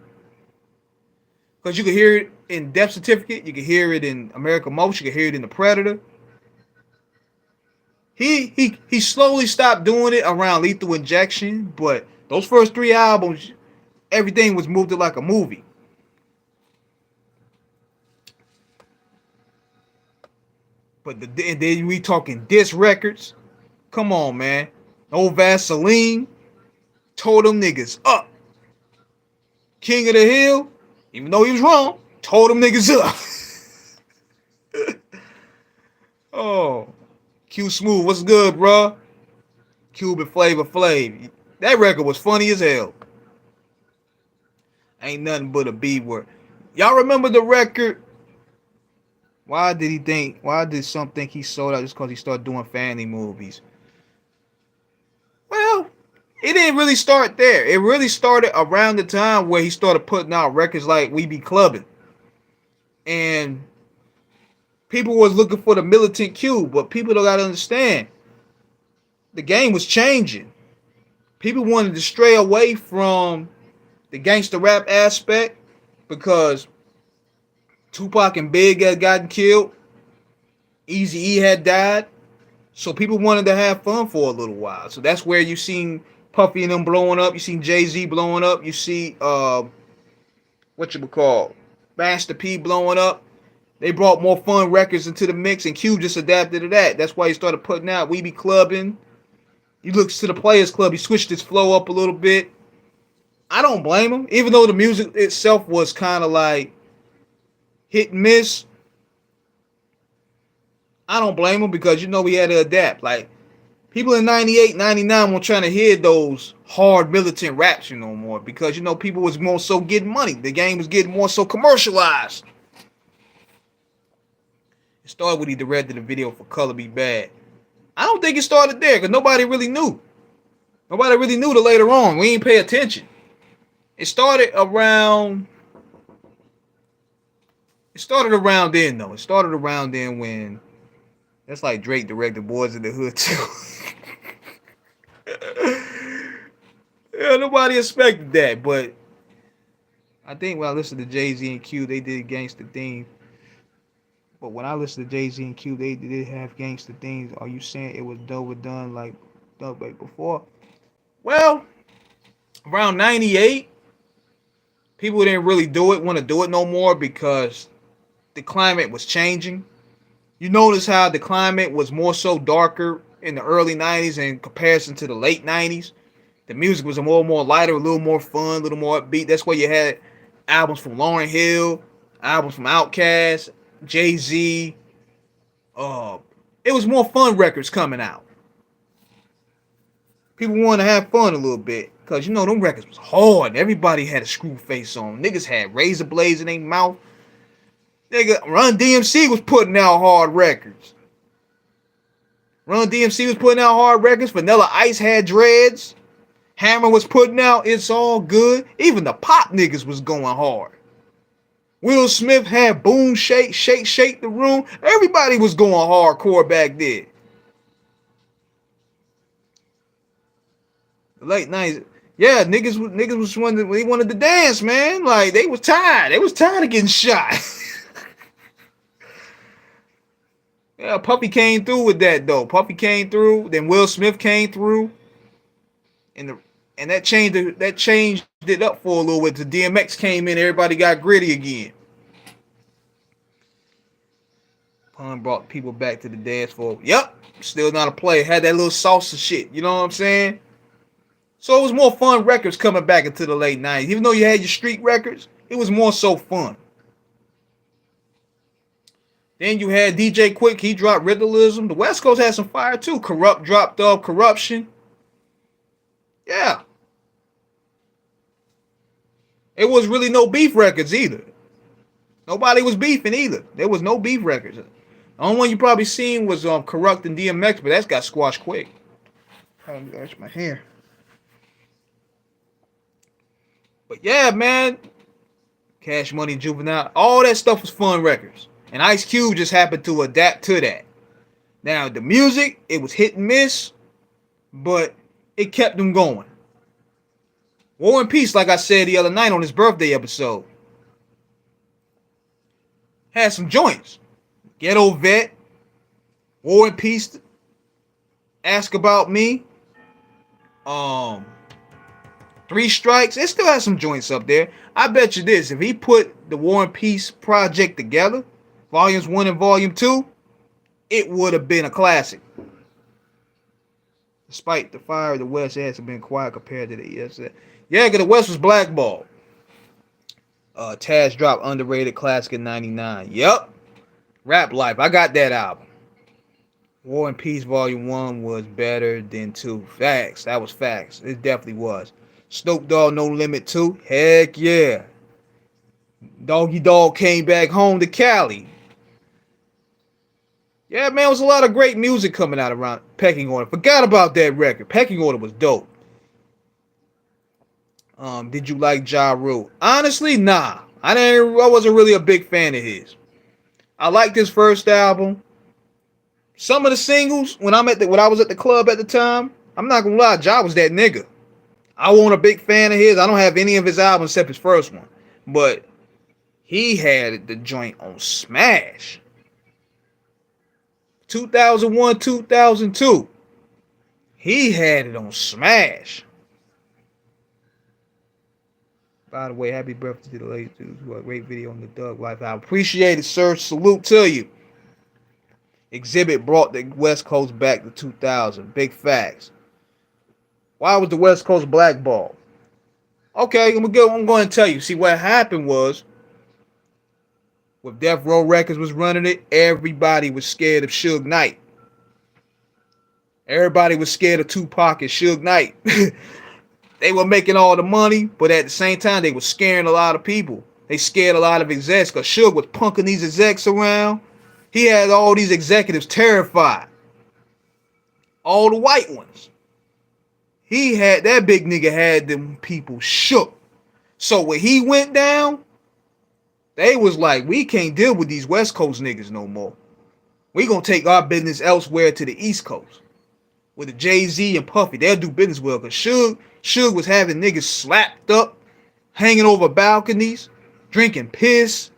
Because you could hear it in Death Certificate, you could hear it in American Most, you could hear it in The Predator. He slowly stopped doing it around Lethal Injection, but those first 3 albums, everything was moved to like a movie. But and then we talking disc records. Come on, man. Old Vaseline told them niggas up. King of the Hill, even though he was wrong, told them niggas up. Oh, Q Smooth, what's good, bro? Cuban Flavor Flav. That record was funny as hell. Ain't nothing but a B word. Y'all remember the record? Why did some think he sold out just because he started doing family movies? Well, it didn't really start there. It really started around the time where he started putting out records like We Be Clubbing. And people was looking for the militant Q, but people don't gotta understand. The game was changing. People wanted to stray away from the gangster rap aspect because Tupac and Big had gotten killed. Eazy-E had died. So people wanted to have fun for a little while. So that's where you seen Puffy and them blowing up. You seen Jay-Z blowing up. You see Master P blowing up. They brought more fun records into the mix, and Cube just adapted to that. That's why he started putting out We Be Clubbing. You look to the Players Club, he switched his flow up a little bit. I don't blame him, even though the music itself was kind of like hit and miss. I don't blame him because he had to adapt. Like, people in 98, 99 weren't trying to hear those hard militant raps no more because, people was more so getting money. The game was getting more so commercialized. It started when he directed the video for Color Be Bad. I don't think it started there because nobody really knew. Nobody really knew till later on. We ain't pay attention. It started around then, though. It started around then when that's like Drake directed Boys in the Hood too. Yeah, nobody expected that, but I think when I listened to Jay-Z and Q, they did gangsta theme. But when I listened to Jay-Z and Q, they did have gangsta themes. Are you saying it was overdone like before? Well, around 98, people didn't really want to do it no more because the climate was changing. You notice how the climate was more so darker in the early 90s in comparison to the late 90s. The music was a more lighter, a little more fun, a little more upbeat. That's why you had albums from Lauryn Hill, albums from Outkast, Jay-Z. It was more fun records coming out. People wanted to have fun a little bit because, them records was hard. Everybody had a screw face on. Niggas had razor blades in their mouth. Nigga, Run DMC was putting out hard records. Vanilla Ice had dreads. Hammer was putting out It's All Good. Even the pop niggas was going hard. Will Smith had Boom Shake the Room. Everybody was going hardcore back then. The late 90s. Yeah, niggas was they wanted to dance, man. Like, they was tired. They was tired of getting shot. Yeah, Puffy came through with that though. Puffy came through, then Will Smith came through, and that changed it up for a little bit. The DMX came in, everybody got gritty again. Pun brought people back to the dance floor. Yep, still not a player. Had that little salsa shit. You know what I'm saying? So it was more fun records coming back into the late 90s. Even though you had your street records, it was more so fun. Then you had DJ Quick, he dropped Riddleism. The West Coast had some fire too. Corrupt dropped off Corruption. Yeah. It was really no beef records either. Nobody was beefing either. There was no beef records. The only one you probably seen was Corrupt and DMX, but that's got squashed quick. That's my hair. But yeah, man. Cash Money, Juvenile, all that stuff was fun records. And Ice Cube just happened to adapt to that. Now, the music, it was hit and miss, but it kept them going. War and Peace, like I said the other night on his birthday episode, had some joints. Ghetto Vet, War and Peace, Ask About Me, Three Strikes. It still has some joints up there. I bet you this, if he put the War and Peace project together, Volumes 1 and Volume 2, it would have been a classic. Despite the fire of the West, it hasn't been quiet compared to the East. Yeah, because the West was blackballed. Taz dropped Underrated Classic in 99. Yep. Rap Life. I got that album. War and Peace Volume 1 was better than 2. Facts. That was facts. It definitely was. Snoop Dogg No Limit 2. Heck yeah. Doggy Dogg came back home to Cali. Yeah, man, it was a lot of great music coming out around Pecking Order. Forgot about that record. Pecking Order was dope. Did you like Ja Rule? Honestly, nah. I wasn't really a big fan of his. I liked his first album. Some of the singles, when I was at the club at the time, I'm not gonna lie, Ja was that nigga. I wasn't a big fan of his. I don't have any of his albums except his first one. But he had the joint on smash. 2001, 2002. He had it on smash. By the way, happy birthday to the ladies who had a great video on the Doug Life. I appreciate it, sir. Salute to you. Exhibit brought the West Coast back to 2000. Big facts. Why was the West Coast blackballed? Okay, I'm going to tell you. See, what happened was, with Death Row Records was running it, everybody was scared of Suge Knight. Everybody was scared of Tupac and Suge Knight. They were making all the money, but at the same time, they were scaring a lot of people. They scared a lot of execs because Suge was punking these execs around. He had all these executives terrified. All the white ones. That big nigga had them people shook. So when he went down, they was like, we can't deal with these West Coast niggas no more. We gonna take our business elsewhere to the East Coast. With the Jay-Z and Puffy, they'll do business well. Because Suge was having niggas slapped up, hanging over balconies, drinking piss.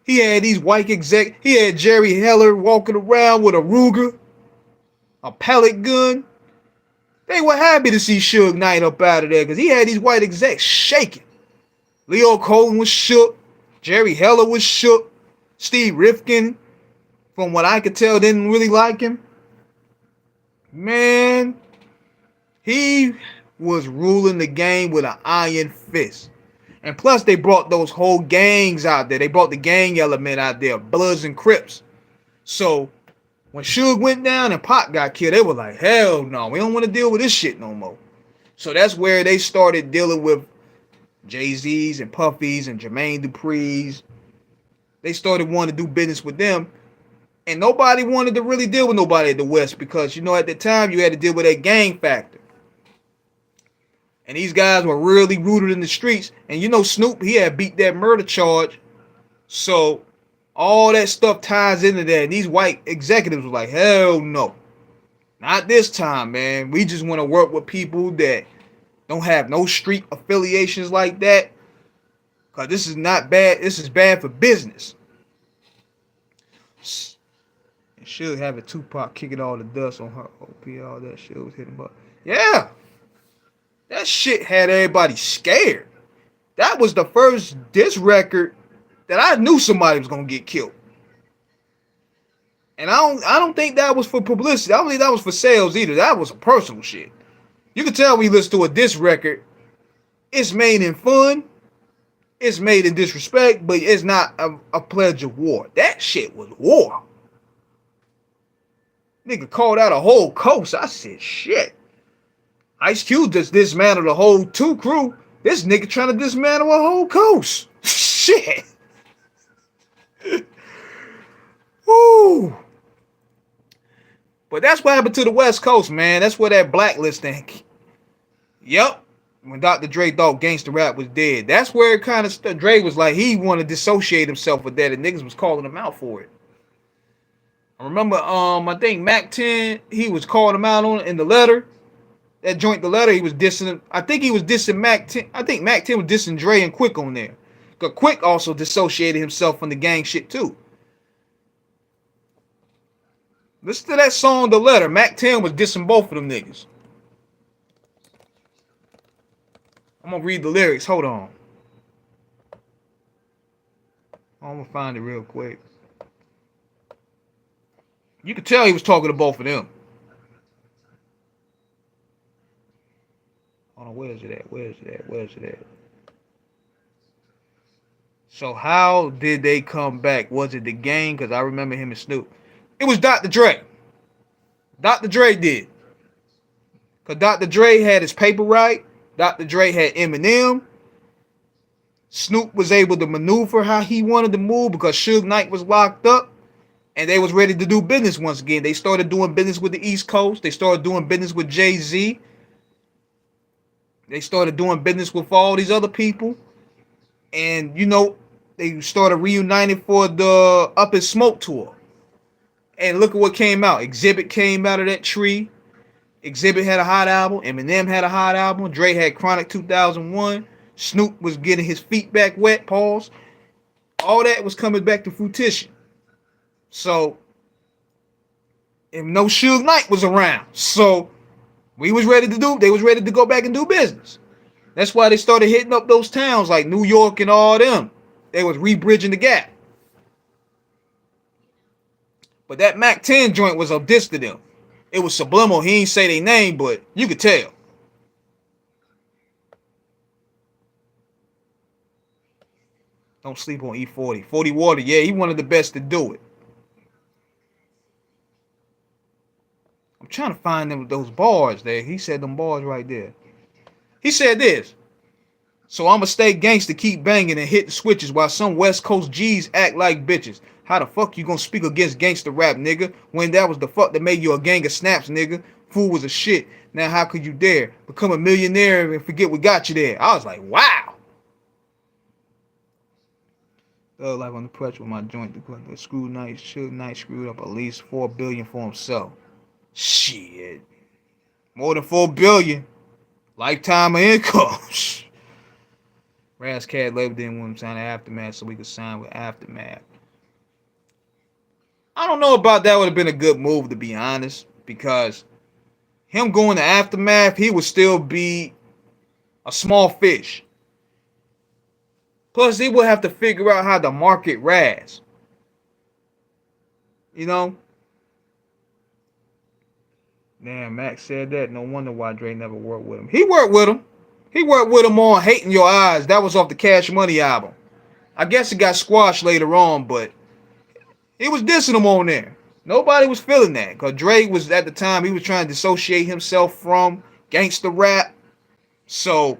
He had these white exec. He had Jerry Heller walking around with a Ruger, a pellet gun. They were happy to see Suge Knight up out of there because he had these white execs shaking. Leo Colton was shook. Jerry Heller was shook. Steve Rifkin, from what I could tell, didn't really like him. Man, he was ruling the game with an iron fist. And plus, they brought those whole gangs out there. They brought the gang element out there, Bloods and Crips. So, when Suge went down and Pac got killed, they were like, hell no, we don't want to deal with this shit no more. So that's where they started dealing with Jay-Z's and Puffy's and Jermaine Dupri's. They started wanting to do business with them. And nobody wanted to really deal with nobody at the West because, at the time, you had to deal with that gang factor. And these guys were really rooted in the streets. And Snoop, he had beat that murder charge. So all that stuff ties into that. And these white executives were like, hell no. Not this time, man. We just want to work with people that don't have no street affiliations like that. Because this is not bad. This is bad for business. And Suge having Tupac kicking all the dust on her OP, all that shit was hitting up. Yeah. That shit had everybody scared. That was the first diss record that I knew somebody was gonna get killed. And I don't think that was for publicity. I don't think that was for sales either. That was a personal shit. You can tell when you listen to a diss record, it's made in fun, it's made in disrespect, but it's not a pledge of war. That shit was war. Nigga called out a whole coast. I said, shit. Ice Cube just dismantled the whole 2 crew. This nigga trying to dismantle a whole coast. Shit. Woo. But that's what happened to the West Coast, man. That's where that blacklisting. Yep. When Dr. Dre thought gangster rap was dead. That's where it kind of Dre was like he wanted to dissociate himself with that, and niggas was calling him out for it. I remember I think Mac 10, he was calling him out on it in the letter. That joint, the letter, he was dissing. I think he was dissing Mac 10. I think Mac 10 was dissing Dre and Quick on there. Because Quick also dissociated himself from the gang shit too. Listen to that song, The Letter. Mac 10 was dissing both of them niggas. I'm going to read the lyrics. Hold on. I'm going to find it real quick. You could tell he was talking to both of them. Hold on, where is it at? So how did they come back? Was it the gang? Because I remember him and Snoop. It was Dr. Dre. Dr. Dre did. Because Dr. Dre had his paper right. Dr. Dre had Eminem. Snoop was able to maneuver how he wanted to move because Suge Knight was locked up. And they was ready to do business once again. They started doing business with the East Coast. They started doing business with Jay-Z. They started doing business with all these other people. And, you know, they started reuniting for the Up in Smoke tour. And look at what came out. Exhibit came out of that tree. Exhibit had a hot album. Eminem had a hot album. Dre had Chronic 2001. Snoop was getting his feet back wet. Pause. All that was coming back to fruition. So, and no Suge Knight was around. So, they was ready to go back and do business. That's why they started hitting up those towns like New York and all them. They was rebridging the gap. But that Mac 10 joint was a diss to them. It was subliminal. He ain't say their name, but you could tell. Don't sleep on E40. 40 Water, yeah, he one of the best to do it. I'm trying to find them those bars there. He said them bars right there. He said this. So I'ma stay gangster, keep banging and hit the switches while some West Coast G's act like bitches. How the fuck you gonna speak against gangster rap, nigga? When that was the fuck that made you a gang of snaps, nigga. Fool was a shit. Now how could you dare become a millionaire and forget what got you there? I was like, wow. Like on the pressure with my joint, the screw Knight, Suge Knight screwed up at least $4 billion for himself. Shit. More than $4 billion. Lifetime of income. Razzcat label didn't want him to sign the Aftermath so we could sign with Aftermath. I don't know about that would have been a good move, to be honest, because him going to Aftermath, he would still be a small fish. Plus, he would have to figure out how to market Raz. You know? Damn, Max said that. No wonder why Dre never worked with him. He worked with him. He worked with him on Hate in Your Eyes. That was off the Cash Money album. I guess it got squashed later on, but he was dissing him on there. Nobody was feeling that. Because Dre was, at the time, he was trying to dissociate himself from gangster rap. So,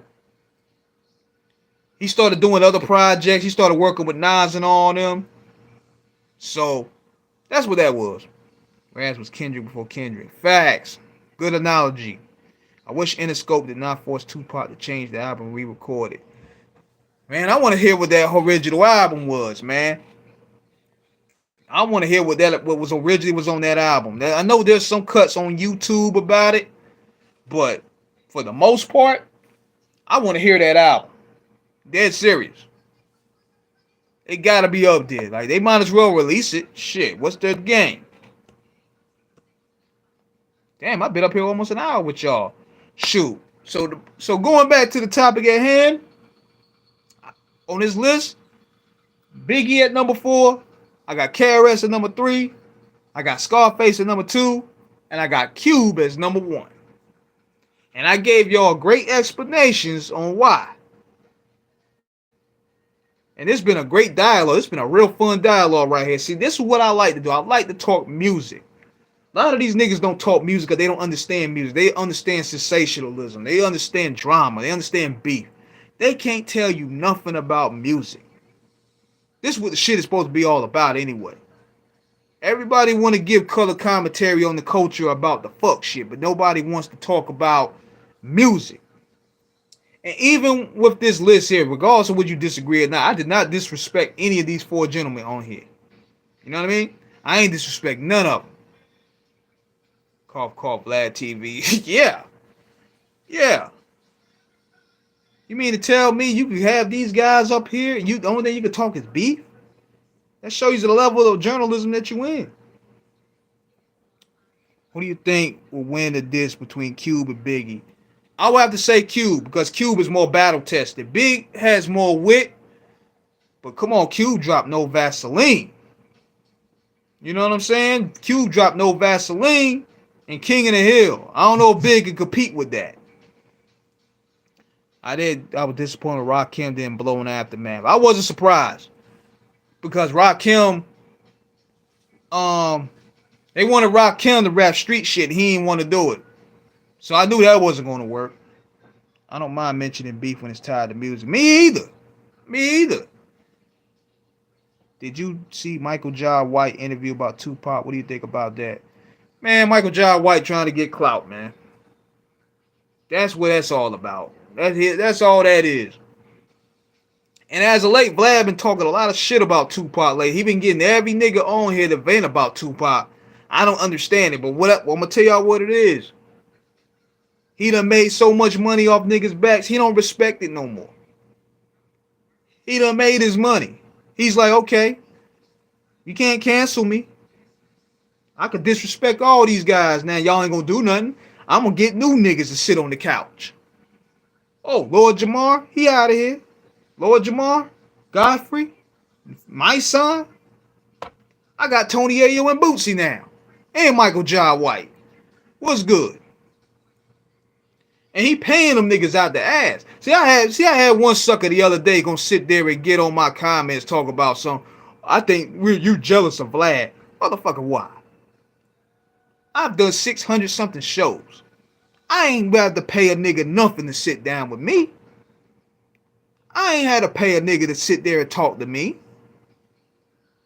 he started doing other projects. He started working with Nas and all them. So, that's what that was. Raz was Kendrick before Kendrick. Facts. Good analogy. I wish Interscope did not force Tupac to change the album and re-record it. Man, I want to hear what that original album was, man. I want to hear what was originally was on that album. I know there's some cuts on YouTube about it, but for the most part, I want to hear that album. Dead serious. It gotta be up there. Like, they might as well release it. Shit, what's the game? Damn, I've been up here almost an hour with y'all. Shoot. So going back to the topic at hand, on this list, Biggie at number 4. I got KRS at number 3. I got Scarface at number 2. And I got Cube as number 1. And I gave y'all great explanations on why. And it's been a great dialogue. It's been a real fun dialogue right here. See, this is what I like to do. I like to talk music. A lot of these niggas don't talk music because they don't understand music. They understand sensationalism. They understand drama. They understand beef. They can't tell you nothing about music. This is what the shit is supposed to be all about anyway. Everybody want to give color commentary on the culture about the fuck shit, but nobody wants to talk about music. And even with this list here, regardless of what you disagree or not, I did not disrespect any of these four gentlemen on here. You know what I mean? I ain't disrespect none of them. Cough, cough, Vlad TV. Yeah. Yeah. You mean to tell me you can have these guys up here and the only thing you can talk is beef? That shows you the level of journalism that you in. Who do you think will win the diss between Cube and Biggie? I would have to say Cube because Cube is more battle tested. Big has more wit, but come on, Cube dropped no Vaseline. You know what I'm saying? Cube dropped no Vaseline and King of the Hill. I don't know if Big can compete with that. I was disappointed Rakim didn't blow in the aftermath. I wasn't surprised because Rakim, they wanted Rakim to rap street shit. And he didn't want to do it. So I knew that wasn't going to work. I don't mind mentioning beef when it's tied to music. Me either. Did you see Michael Jai White interview about Tupac? What do you think about that? Man, Michael Jai White trying to get clout, man. That's what that's all about. That's all that is. And as of late, Vlad been talking a lot of shit about Tupac lately. He been getting every nigga on here to vent about Tupac. I don't understand it, but I'm gonna tell y'all what it is. He done made so much money off niggas' backs, he don't respect it no more. He done made his money. He's like, okay, you can't cancel me. I could disrespect all these guys. Now y'all ain't gonna do nothing. I'm gonna get new niggas to sit on the couch. Oh, Lord Jamar, he out of here. Lord Jamar, Godfrey, my son. I got Tony Ayo and Bootsy now. And Michael Jai White. What's good? And he paying them niggas out the ass. See, I had one sucker the other day gonna sit there and get on my comments, talk about something. I think you jealous of Vlad. Motherfucker, why? I've done 600 something shows. I ain't about to pay a nigga nothing to sit down with me. I ain't had to pay a nigga to sit there and talk to me.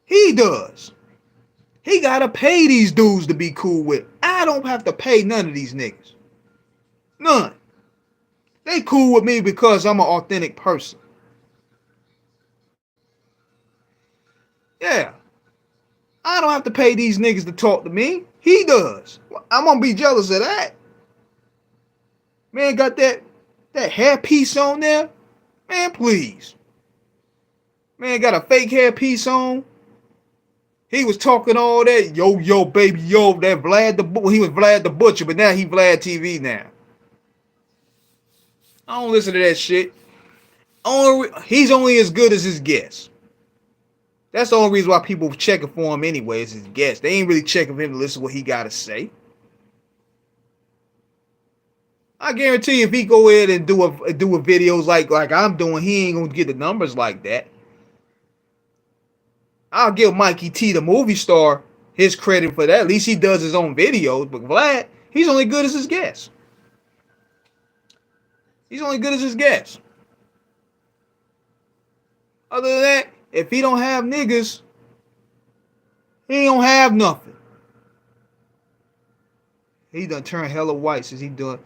He does. He gotta pay these dudes to be cool with. I don't have to pay none of these niggas. None. They cool with me because I'm an authentic person. Yeah. I don't have to pay these niggas to talk to me. He does. I'm gonna be jealous of that. Man got that hairpiece on there. Man, please. Man got a fake hairpiece on. He was talking all that, yo, baby, yo, that he was Vlad the Butcher, but now he Vlad TV now. I don't listen to that shit. He's only as good as his guests. That's the only reason why people checking for him anyway, is his guests. They ain't really checking for him to listen to what he got to say. I guarantee if he go ahead and do a videos like I'm doing, he ain't gonna get the numbers like that. I'll give Mikey T, the movie star, his credit for that. At least he does his own videos. But Vlad, he's only good as his guests. He's only good as his guests. Other than that, if he don't have niggas, he don't have nothing. He done turned hella white since he done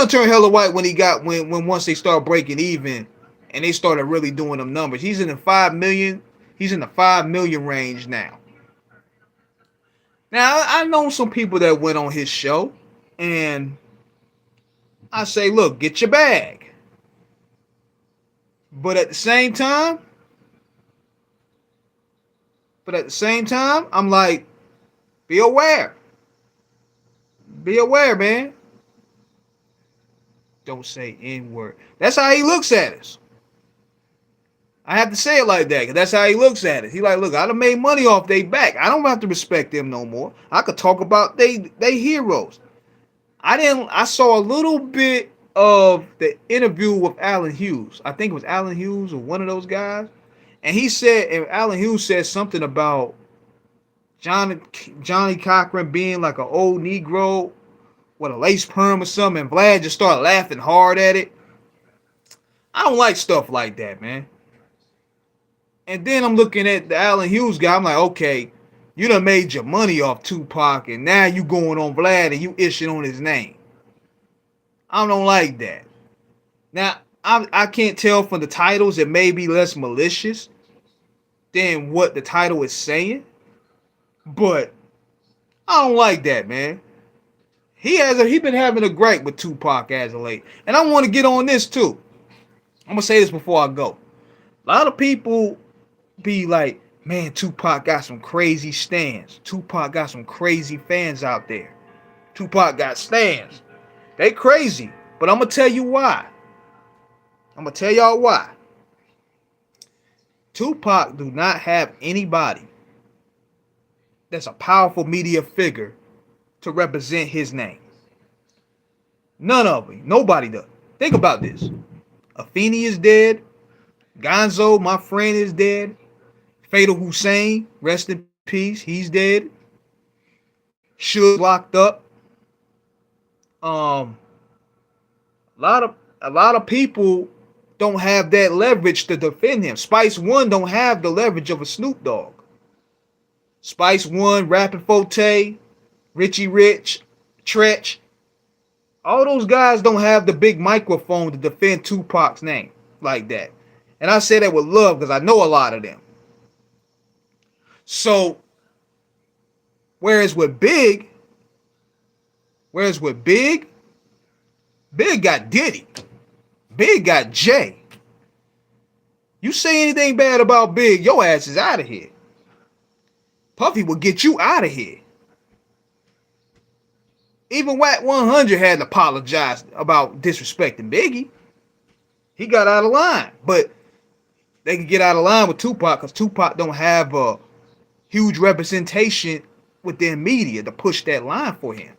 turn hella white when once they start breaking even and they started really doing them numbers. He's in the 5 million. He's in the 5 million range now. Now, I know some people that went on his show, and I say, look, get your bag. But at the same time, I'm like, be aware. Be aware, man. Don't say N-word. That's how he looks at us. I have to say it like that, because that's how he looks at it. He like, look, I done made money off they back. I don't have to respect them no more. I could talk about they heroes. I saw a little bit of the interview with Allen Hughes. I think it was Allen Hughes or one of those guys. And Allen Hughes said something about Johnny Cochran being like an old Negro with a lace perm or something. And Vlad just started laughing hard at it. I don't like stuff like that, man. And then I'm looking at the Allen Hughes guy. I'm like, okay, you done made your money off Tupac, and now you going on Vlad and you ishing on his name. I don't like that. Now, I can't tell from the titles, it may be less malicious than what the title is saying, but I don't like that, man. He been having a gripe with Tupac as of late, and I want to get on this too. I'm gonna say this before I go. A lot of people be like, man, Tupac got some crazy stands. Tupac got some crazy fans out there. Tupac got stands. They crazy, but I'm gonna tell you why. I'm gonna tell y'all why. Tupac do not have anybody that's a powerful media figure to represent his name. None of them. Nobody does. Think about this. Afeni is dead. Gonzo, my friend, is dead. Fatal Hussein, rest in peace, he's dead. Suge locked up. A lot of people don't have that leverage to defend him. Spice One don't have the leverage of a Snoop Dogg. Spice One, Rappin' Forte, Richie Rich, Tretch, all those guys don't have the big microphone to defend Tupac's name like that. And I say that with love because I know a lot of them. So, whereas with Big, Big got Diddy. Big got Jay. You say anything bad about Big, your ass is out of here. Puffy will get you out of here. Even Wack 100 had to apologize about disrespecting Biggie. He got out of line. But they can get out of line with Tupac because Tupac don't have a huge representation within media to push that line for him.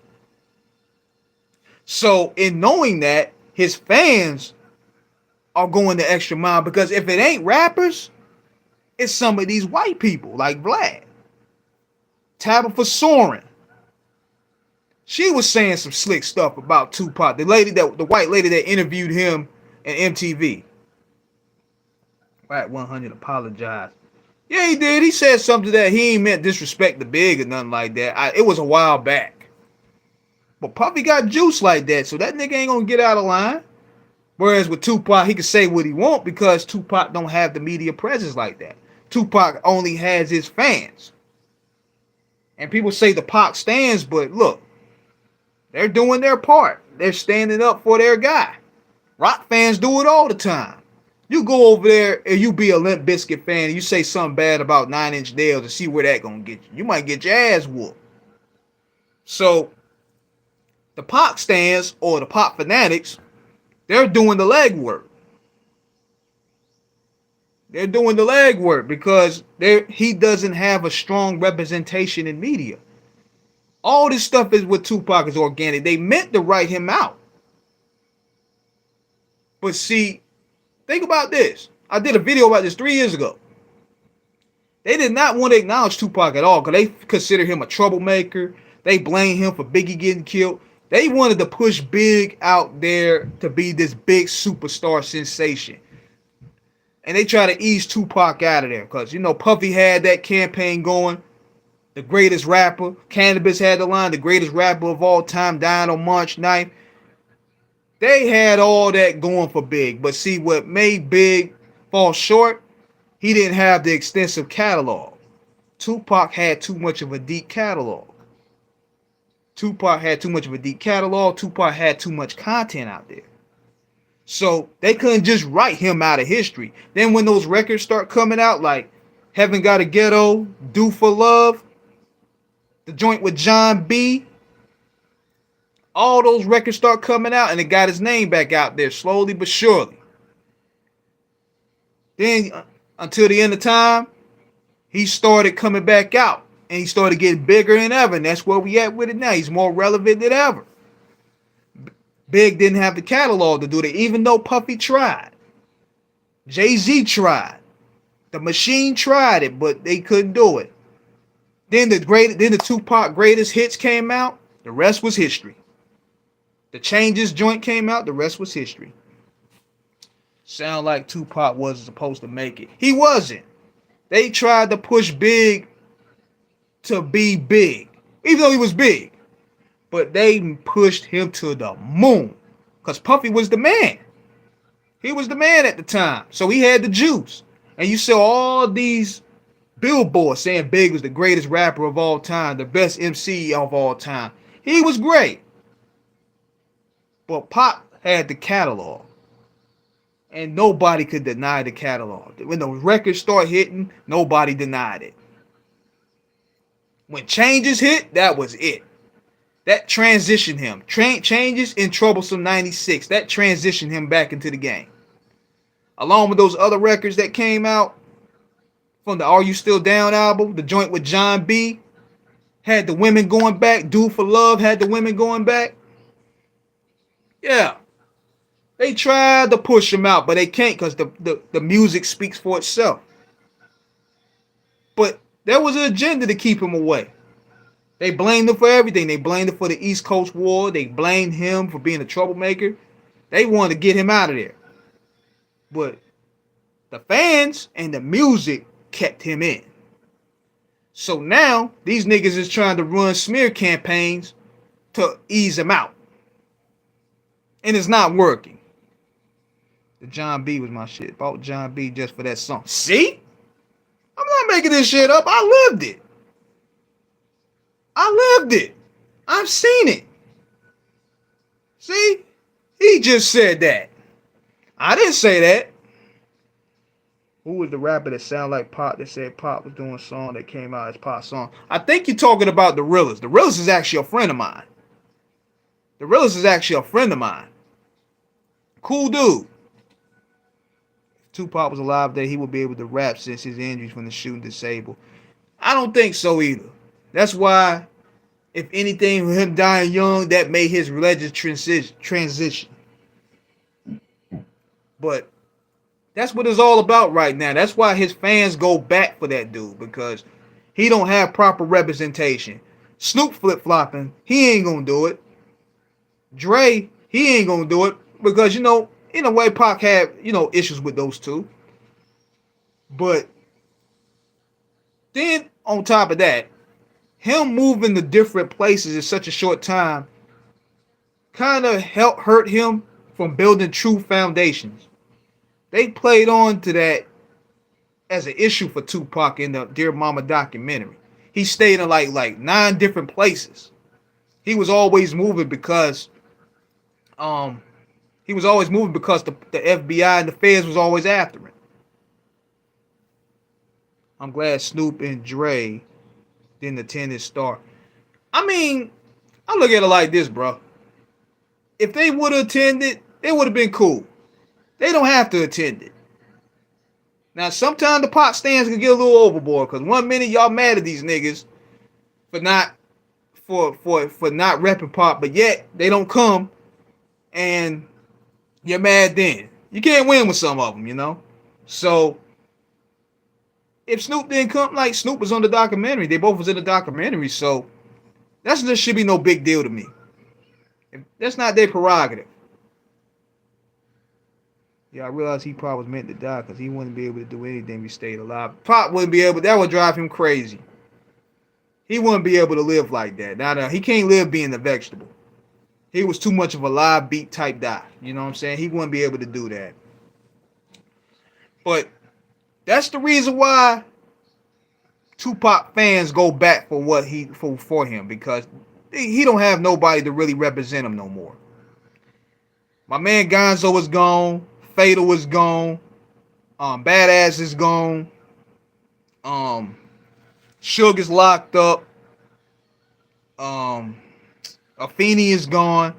So in knowing that, his fans are going the extra mile because if it ain't rappers, it's some of these white people like Vlad. Tabitha Soren. She was saying some slick stuff about Tupac. The white lady that interviewed him in MTV. Wack 100 apologized. Yeah, he did. He said something that he ain't meant disrespect the Big or nothing like that. It was a while back. But Puffy got juice like that, so that nigga ain't gonna get out of line. Whereas with Tupac, he can say what he want because Tupac don't have the media presence like that. Tupac only has his fans. And people say the Pac stands, but look, they're doing their part. They're standing up for their guy. Rock fans do it all the time. You go over there and you be a Limp Bizkit fan and you say something bad about 9 Inch Nails and see where that gonna get you. You might get your ass whooped. So, the Pac stands or the Pac fanatics, they're doing the legwork. They're doing the legwork because he doesn't have a strong representation in media. All this stuff is with Tupac is organic. They meant to write him out. But see, think about this. I did a video about this 3 years ago. They did not want to acknowledge Tupac at all because they consider him a troublemaker. They blame him for Biggie getting killed. They wanted to push Big out there to be this big superstar sensation. And they try to ease Tupac out of there because, you know, Puffy had that campaign going. The greatest rapper. Cannabis had the line, the greatest rapper of all time, dying on March 9th. They had all that going for Big. But see, what made Big fall short, he didn't have the extensive catalog. Tupac had too much of a deep catalog. Tupac had too much content out there. So they couldn't just write him out of history. Then when those records start coming out, like Heaven Got a Ghetto, Do for Love, the joint with John B, all those records start coming out and it got his name back out there slowly but surely. Then until the end of time, he started coming back out and he started getting bigger than ever. And that's where we at with it now. He's more relevant than ever. Big didn't have the catalog to do that, even though Puffy tried. Jay-Z tried. The Machine tried it, but they couldn't do it. Then the Tupac greatest hits came out. The rest was history. The Changes joint came out. The rest was history. sound like Tupac wasn't supposed to make it. He wasn't. They tried to push Big to be big, even though he was big. But they pushed him to the moon. Because Puffy was the man. He was the man at the time. So he had the juice. And you saw all these billboards saying Big was the greatest rapper of all time, the best MC of all time. He was great. But Pop had the catalog. And nobody could deny the catalog. When the records start hitting, nobody denied it. When changes hit, that was it. That transitioned him. Changes in Troublesome 96. That transitioned him back into the game. Along with those other records that came out from the Are You Still Down album, the joint with John B. Had the women going back. Do for Love had the women going back. Yeah. They tried to push him out, but they can't because the music speaks for itself. But there was an agenda to keep him away. They blamed him for everything. They blamed him for the East Coast War. They blamed him for being a troublemaker. They wanted to get him out of there. But the fans and the music kept him in. So now these niggas is trying to run smear campaigns to ease him out. And it's not working. The John B was my shit. Bought John B just for that song. See? I'm not making this shit up. I lived it. I've seen it. See? He just said that. I didn't say that. Who was the rapper that sounded like Pop that said Pop was doing a song that came out as Pop's song? I think you're talking about the Realest. The Realest is actually a friend of mine. Cool dude. If Tupac was alive there, he would be able to rap since his injuries from the shooting disabled. I don't think so either. That's why, if anything, with him dying young, that made his religious transition. But that's what it's all about right now. That's why his fans go back for that dude, because he don't have proper representation. Snoop flip-flopping, he ain't gonna do it. Dre, he ain't gonna do it because, in a way, Pac had, issues with those two. But then on top of that, him moving to different places in such a short time kind of helped hurt him from building true foundations. They played on to that as an issue for Tupac in the Dear Mama documentary. He stayed in like 9 different places. He was always moving because the FBI and the feds was always after him. I'm glad Snoop and Dre didn't attend his start. I mean, I look at it like this, bro. If they would have attended, it would have been cool. They don't have to attend it. Now, sometimes the Pop stands can get a little overboard because one minute y'all mad at these niggas for not repping Pop, but yet they don't come and you're mad then. You can't win with some of them, So if Snoop didn't come, like Snoop was on the documentary, they both was in the documentary, so that should be no big deal to me. That's not their prerogative. Yeah, I realized he probably was meant to die because he wouldn't be able to do anything if he stayed alive. Pop wouldn't be able, that would drive him crazy. He wouldn't be able to live like that. Now, he can't live being a vegetable. He was too much of a live beat type guy. You know what I'm saying? He wouldn't be able to do that. But that's the reason why Tupac fans go back for him, because he don't have nobody to really represent him no more. My man Gonzo is gone. Fatal is gone. Badass is gone. Suge is locked up. Afeni is gone.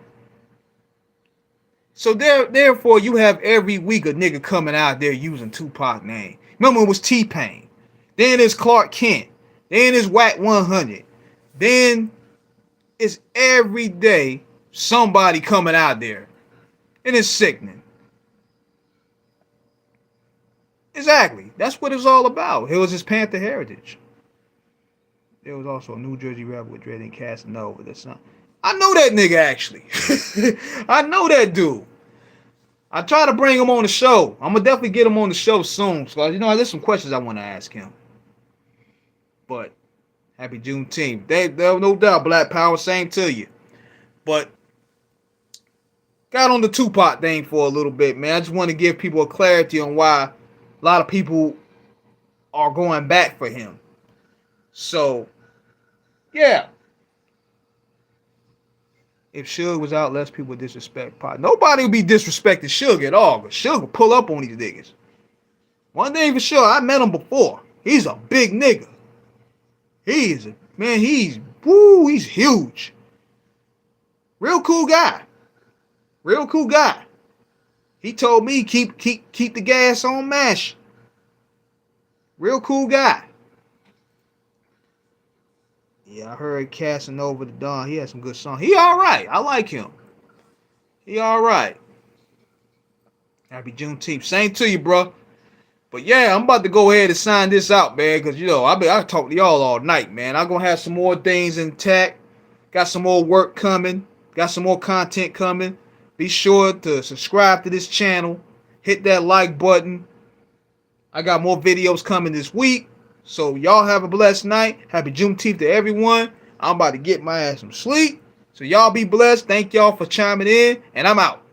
So therefore, you have every week a nigga coming out there using Tupac name. Remember, it was T-Pain. Then it's Clark Kent. Then it's Wack 100. Then it's every day somebody coming out there. And it's sickening. Exactly. That's what it's all about. It was his Panther heritage. There was also a New Jersey rapper with Dread and Casanova. That's not. I know that nigga, actually. I know that dude. I try to bring him on the show. I'm gonna definitely get him on the show soon. So there's some questions I want to ask him. But happy Juneteenth. They no doubt, Black Power, same to you. But got on the Tupac thing for a little bit, man. I just want to give people a clarity on why a lot of people are going back for him. So, yeah. If Suge was out, less people would disrespect Pac. Nobody would be disrespecting Suge at all. But Suge would pull up on these niggas. One thing for sure, I met him before. He's a big nigga. He's huge. Real cool guy. Real cool guy. He told me keep the gas on mash. Real cool guy. Yeah, I heard Casanova the Don. He had some good songs. He all right. I like him. He all right. Happy Juneteenth. Same to you, bro. But yeah, I'm about to go ahead and sign this out, man, because, I talk to y'all all night, man. I'm going to have some more things intact. Got some more work coming. Got some more content coming. Be sure to subscribe to this channel. Hit that like button. I got more videos coming this week. So y'all have a blessed night. Happy Juneteenth to everyone. I'm about to get my ass some sleep. So y'all be blessed. Thank y'all for chiming in. And I'm out.